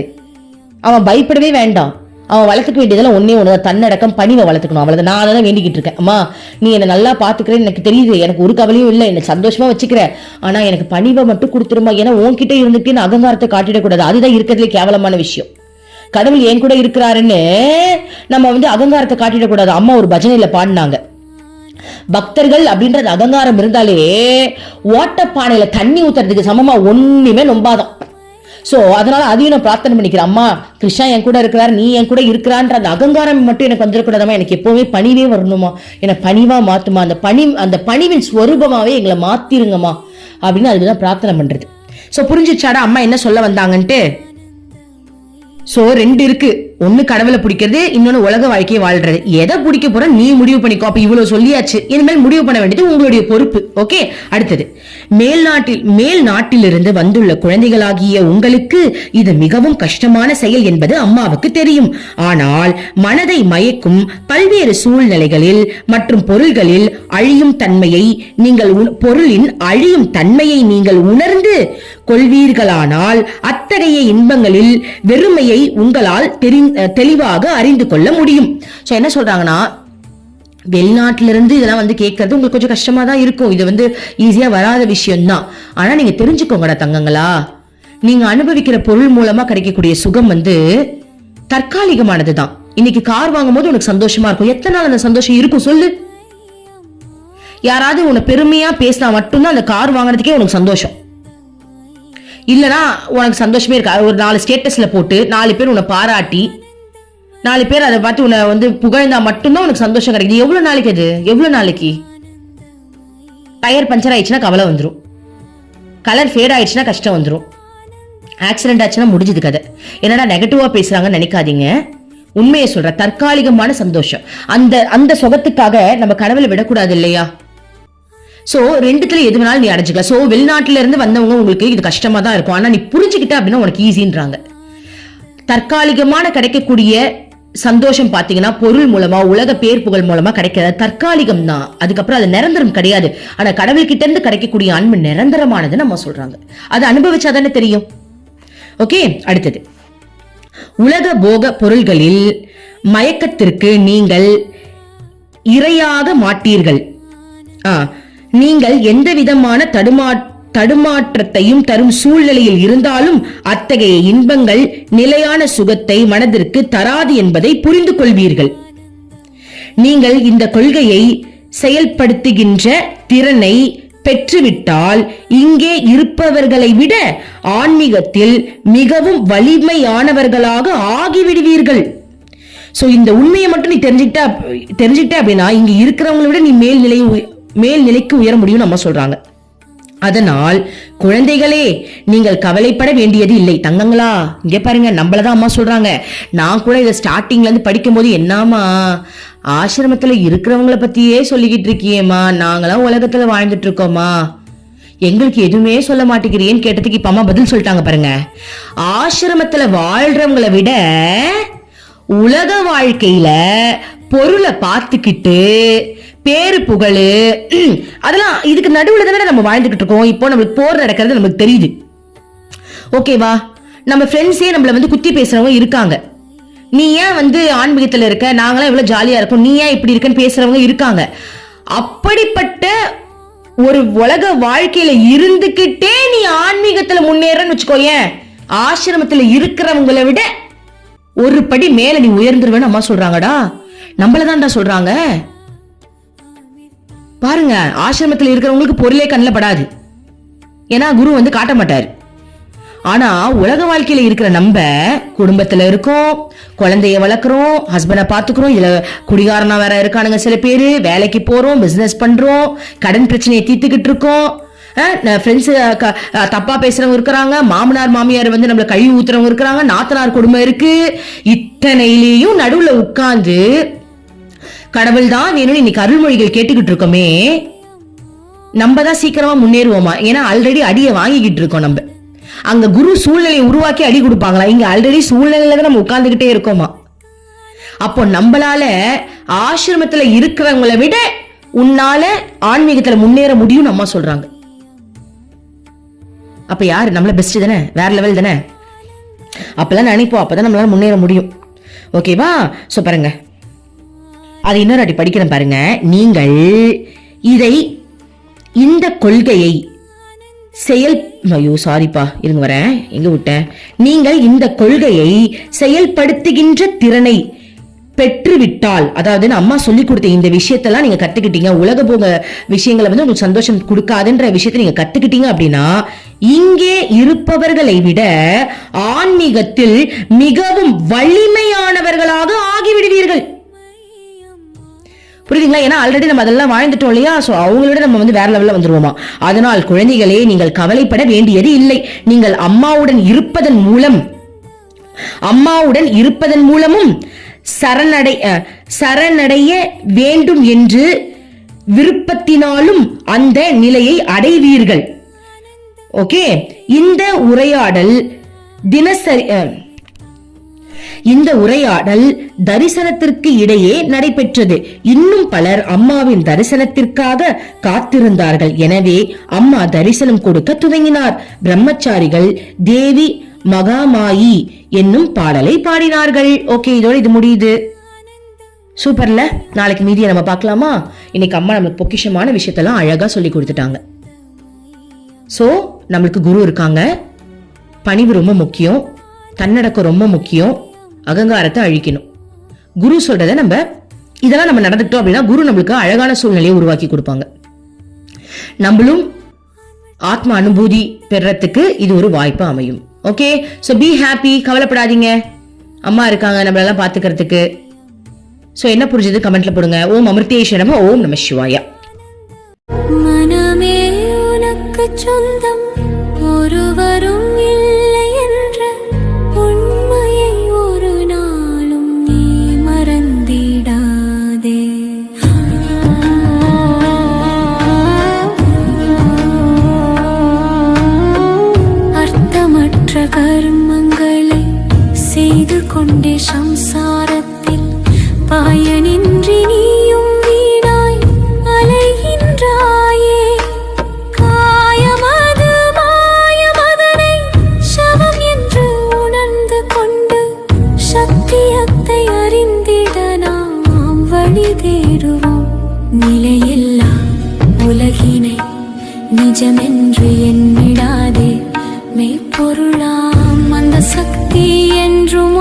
அவன் பயப்படவே வேண்டாம். அவன் வளர்த்துக்க வேண்டியதெல்லாம் ஒண்ணுதான், தன்னடக்கம், பணிவை வளர்த்துக்கணும். அவ்வளவுதான். நான் அதை வேண்டிக்கிட்டு இருக்கேன். அம்மா நீ என்ன நல்லா பாத்துக்கிறேன்னு எனக்கு தெரியுது, எனக்கு ஒரு கவலையும் இல்லை, என்ன சந்தோஷமா வச்சுக்கிற, ஆனா எனக்கு பணிவை மட்டும் கொடுத்துருமா. ஏன்னா உன்கிட்ட இருந்துட்டு நான் அகங்காரத்தை காட்டிடக்கூடாது. அதுதான் இருக்கிறதுலே கேவலமான விஷயம். கடவுள் என் கூட இருக்கிறாருன்னு நம்ம அகங்காரத்தை காட்டிடக்கூடாது. அம்மா ஒரு பஜனையில பாடினாங்க, பக்தர்கள் அப்படின்றது அகங்காரம் இருந்தாலே ஓட்டப்பானையில தண்ணி ஊத்துறதுக்கு சமமா ஒண்ணுமே நொம்பாதான். சோ அதனால அதையும் நான் பிரார்த்தனை பண்ணிக்கிறேன். அம்மா கிருஷ்ணா என் கூட இருக்கிறார், நீ என் கூட இருக்கிறான்ற அந்த அகங்காரம் மட்டும் எனக்கு வந்துடக்கூடாதம்மா. எனக்கு எப்பவுமே பணிவே வரணுமா, என்னை பணிவா மாத்துமா, அந்த பணிவின் ஸ்வரூபமாவே எங்களை மாத்திருங்கம்மா அப்படின்னு அதுக்குதான் பிரார்த்தனை பண்றது. சோ புரிஞ்சிச்சாடா அம்மா என்ன சொல்ல வந்தாங்கன்ட்டு? சோ 2 இருக்கு. ஒண்ணு கடவுளை பிடிக்கிறது, இன்னொன்னு உலக வாழ்க்கையை வாழ்றது. எதை பிடிக்க போற நீ முடிவு பண்ணிக்கோ. அப்ப இவ்வளவு சொல்லியாச்சு, இனிமேல் முடிவு பண்ண வேண்டியது உங்களுடைய பொறுப்பு. ஓகே, அடுத்தது, மேல் நாட்டிலிருந்து வந்துள்ள குழந்தைகளாகிய உங்களுக்கு இது மிகவும் கஷ்டமான செயல் என்பது அம்மாவுக்கு தெரியும். ஆனால் மனதை மயக்கும் பல்வேறு சூழ்நிலைகளில் மற்றும் பொருள்களில் அழியும் தன்மையை நீங்கள் உணர்ந்து கொள்வீர்களானால் அத்தகைய இன்பங்களில் வெறுமையை உங்களால் தெளிவாக அறிந்து கொள்ள முடியும். சோ என்ன சொல்றாங்கன்னா, வெளிநாட்டுல இருந்து இதெல்லாம் கேட்கறது உங்களுக்கு கொஞ்சம் கஷ்டமா தான் இருக்கும். இது ஈஸியா வராத விஷயம் தான். ஆனா நீங்க தெரிஞ்சுக்கோங்கடா தங்கங்களா, நீங்க அனுபவிக்கிற பொருள் மூலமா கிடைக்கக்கூடிய சுகம் தற்காலிகமானதுதான். இன்னைக்கு கார் வாங்கும் போது உனக்கு சந்தோஷமா இருக்கும். எத்தனை நாள் அந்த சந்தோஷம் இருக்கும் சொல்லு? யாராவது உன்னை பெருமையா பேசினா மட்டும்தான் அந்த கார் வாங்குறதுக்கே உனக்கு சந்தோஷம். இல்லனா உனக்கு சந்தோஷமே இருக்கா? ஒரு 4 ஸ்டேட்டஸ்ல போட்டு 4 பேர் உன்னை பாராட்டி 4 பேர் அதை பார்த்து உன்னை புகழ்ந்தா மட்டும்தான் உனக்கு சந்தோஷம் கிடைக்குது. எவ்வளவு நாளைக்கு அது? எவ்வளவு நாளைக்கு? டயர் பஞ்சர் ஆயிடுச்சுன்னா கவலை வந்துடும், கலர் ஃபேட் ஆயிடுச்சுன்னா கஷ்டம் வந்துடும், ஆக்சிடென்ட் ஆச்சுன்னா முடிஞ்சது கதை. என்னடா நெகட்டிவா பேசுறாங்கன்னு நினைக்காதீங்க. உண்மையை சொல்ற, தற்காலிகமான சந்தோஷம். அந்த சுகத்துக்காக நம்ம கடவுளை விடக்கூடாது இல்லையா? சோ ரெண்டுத்துல எது வேணாலும் நீ அடைஞ்சிக்கலாம். சோ வெளிநாட்டுல இருந்து வந்தவங்க உங்களுக்கு இது கஷ்டமா தான் இருக்கும், ஆனா நீ புரிஞ்சுக்கிட்ட அப்படின்னா உனக்கு ஈஸின்றாங்க. தற்காலிகமான கிடைக்கக்கூடிய சந்தோஷம் பாத்தீங்கன்னா பொருள் மூலமா உலக பேர் புகழ் மூலமா கிடைக்கிறது தற்காலிகம் தான், அதுக்கப்புறம் அது நிரந்தரம் கிடையாது. ஆனா கடவுள் கிட்ட இருந்து கிடைக்கக்கூடிய அன்பு நிரந்தரமானது நம்ம சொல்றாங்க. அது அனுபவிச்சாதானே தெரியும். ஓகே, அடுத்தது உலக போக பொருள்களில் மயக்கத்திற்கு நீங்கள் இரையாக மாட்டீர்கள். நீங்கள் எந்த விதமான தடுமாற்றத்தையும் தரும் சூழ்நிலையில் இருந்தாலும் அத்தகைய இன்பங்கள் நிலையான சுகத்தை மனதிற்கு தராது என்பதை புரிந்து கொள்வீர்கள். நீங்கள் இந்த கொள்கையை செயல்படுத்துகின்ற திறனை பெற்றுவிட்டால் இங்கே இருப்பவர்களை விட ஆன்மீகத்தில் மிகவும் வலிமையானவர்களாக ஆகிவிடுவீர்கள். சோ இந்த உண்மையை மட்டும் நீ தெரிஞ்சுக்கிட்ட அப்படின்னா இங்க இருக்கிறவங்களை விட நீ மேல்நிலைக்கு உயர முடியும் நம்ம சொல்றாங்க. அதனால் குழந்தைகளே, நீங்கள் கவலைப்பட வேண்டியது இல்லை. தங்கங்களா, இங்க பாருங்க, நம்மளதான் அம்மா சொல்றாங்க. நான் கூட இதை ஸ்டார்டிங்ல இருந்து படிக்கும் போது என்னாமா ஆசிரமத்துல இருக்கிறவங்கள பத்தியே சொல்லிக்கிட்டு இருக்கியேம்மா, நாங்களாம் உலகத்துல வாழ்ந்துட்டு இருக்கோமா, எங்களுக்கு எதுவுமே சொல்ல மாட்டேங்கிறேன்னு கேட்டதுக்கு இப்ப அம்மா பதில் சொல்லிட்டாங்க பாருங்க. ஆசிரமத்துல வாழ்றவங்களை விட உலக வாழ்க்கையில பொருளை பார்த்துக்கிட்டு பேரு புகழு அதெல்லாம் இதுக்கு நடுவுல தானே நம்ம வாழ்ந்துகிட்டு இருக்கோம். இப்போ நம்மளுக்கு போர் நடக்கிறது நமக்கு தெரியுது. ஓகேவா, நம்ம ஃப்ரெண்ட்ஸே நம்மள வந்து குத்தி பேசுறவங்க இருக்காங்க. நீ ஏன் வந்து ஆன்மீகத்துல இருக்க, நாங்களாம் இவ்வளவு ஜாலியா இருக்கோம், நீ ஏன் இப்படி இருக்கன்னு பேசுறவங்க இருக்காங்க. அப்படிப்பட்ட ஒரு உலக வாழ்க்கையில இருந்துகிட்டே நீ ஆன்மீகத்துல முன்னேறன்னு வச்சுக்கோயேன், ஆசிரமத்துல இருக்கிறவங்களை விட ஒரு படி மேல நீ உயர்ந்துருவேன்னு அம்மா சொல்றாங்கடா. நம்மளதான்டா சொல்றாங்க. பாருங்க, ஆசிரமத்தில் இருக்கிறவங்களுக்கு பொருளே கண்ணில் படாது, ஏன்னா குரு வந்து காட்ட மாட்டாரு. ஆனா உலக வாழ்க்கையில இருக்கிற நம்ம குடும்பத்துல இருக்கோம், குழந்தைய வளர்க்குறோம், ஹஸ்பண்டை பாத்துக்கிறோம், இதுல குடிகாரனா வேற இருக்கானுங்க சில பேரு, வேலைக்கு போறோம், பிசினஸ் பண்றோம், கடன் பிரச்சனையை தீர்த்துக்கிட்டு இருக்கோம், ஃப்ரெண்ட்ஸ் தப்பா பேசுறவங்க இருக்கிறாங்க, மாமனார் மாமியார் வந்து நம்மள கழுவி ஊத்துறவங்க இருக்கிறாங்க, நாத்தனார் குடும்பம் இருக்கு. இத்தனையிலையும் நடுவுல உட்கார்ந்து கடவுள் தான் வேணும்னு இன்னைக்கு அருள்மொழிகள் கேட்டுக்கிட்டு இருக்கோமே, நம்ம தான் சீக்கிரமா முன்னேறுவோமா? ஏன்னா ஆல்ரெடி அடியை வாங்கிக்கிட்டு இருக்கோம். நம்ம அங்க குரு சூழ்நிலையை உருவாக்கி அடி கொடுப்பாங்களா? இங்க ஆல்ரெடி சூழ்நிலையில தான் நம்ம உட்கார்ந்துகிட்டே இருக்கோமா? அப்போ நம்மளால ஆசிரமத்துல இருக்கிறவங்களை விட உன்னால ஆன்மீகத்துல முன்னேற முடியும் அம்மா சொல்றாங்க. அப்ப யாரு நம்மள பெஸ்ட் தானே, வேற லெவல் தானே. அப்பதான் நினைப்போம், அப்பதான் நம்மளால முன்னேற முடியும். ஓகேவா? சோ பாருங்க, அது இன்னொரு அடி படிக்கிறேன் பாருங்க. நீங்கள் இந்த கொள்கையை இருங்க வரேன், எங்க விட்டேன். நீங்கள் இந்த கொள்கையை செயல்படுத்துகின்ற திறனை பெற்றுவிட்டால், அதாவது அம்மா சொல்லி கொடுத்த இந்த விஷயத்தெல்லாம் நீங்க கத்துக்கிட்டீங்க, உலக போக விஷயங்களை வந்து உங்களுக்கு சந்தோஷம் கொடுக்காதுன்ற விஷயத்தை நீங்க கத்துக்கிட்டீங்க அப்படின்னா இங்கே இருப்பவர்களை விட ஆன்மீகத்தில் மிகவும் வலிமையானவர்களாக ஆகிவிடுவீர்கள். புரியுதுங்களா? ஏன்னா ஆல்ரெடி நம்ம அதெல்லாம் வாழ்ந்துட்டோம் இல்லையா? சோ அவங்களோட நம்ம வந்து வேற லெவல்ல வந்துருவோமா. அதனால் குழந்தைகளே, நீங்கள் கவலைப்பட வேண்டியது இல்லை. நீங்கள் அம்மாவுடன் இருப்பதன் மூலமும் சரணடைய வேண்டும் என்று விருப்பத்தினாலும் அந்த நிலையை அடைவீர்கள். ஓகே, இந்த உரையாடல் தரிசனத்திற்கு இடையே நடைபெற்றது. இன்னும் பலர் அம்மாவின் தரிசனத்திற்காக காத்திருந்தார்கள். எனவே அம்மா தரிசனம் கொடுக்க துவங்கினார். பிரம்மச்சாரிகள் தேவி மகாமாயி என்னும் பாடலை பாடினார்கள். ஓகே, இதோட இது முடியுது. சூப்பர்ல. நாளைக்கு மீதியை நம்ம பார்க்கலாமா? இன்னைக்கு அம்மா நமக்கு பொக்கிஷமான விஷயத்தெல்லாம் அழகா சொல்லி கொடுத்துட்டாங்க. சோ நம்மளுக்கு குரு இருக்காங்க, பணிவு ரொம்ப முக்கியம், தன்னடக்கம் ரொம்ப முக்கியம், அகங்காரத்தை அழிக்கணும். குரு சொல்றத இதெல்லாம் நம்ம நடந்துட்டோம் அப்படின்னா குரு நம்மளுக்கு அழகான சூழ்நிலையை உருவாக்கி கொடுப்பாங்க. நம்மளும் ஆத்ம அனுபூதி பெறறதுக்கு இது ஒரு வாய்ப்பா அமையும். ஓகே, சோ பி ஹாப்பி, கவலைப்படாதீங்க, அம்மா இருக்காங்க நம்மளெல்லாம் பாத்துக்கிறதுக்கு. சோ என்ன புரிஞ்சது கமெண்ட்ல போடுங்க. ஓம் அமிர்தேஸ்வரம, ஓம் நம சிவாய. மனமே உனக்கு சொந்தம், ஒருவரும் இல்லை என்ற உண்மையை ஒரு நாளும் நீ மறந்திடாதே. கொண்டே சம்சாரத்தில் பயனின்றி நீயும் வீணாய் அலைகின்றாயே. காயமது மாயமதனை சவம் என்று உணர்ந்து கொண்டு சத்தியத்தை அறிந்திட நாம் வழி தேடுவோம். நிலையில்லா உலகினை நிஜமென்று எண்ணிடாதே, மெய்ப்பொருளாம் அந்த சக்தி என்றும்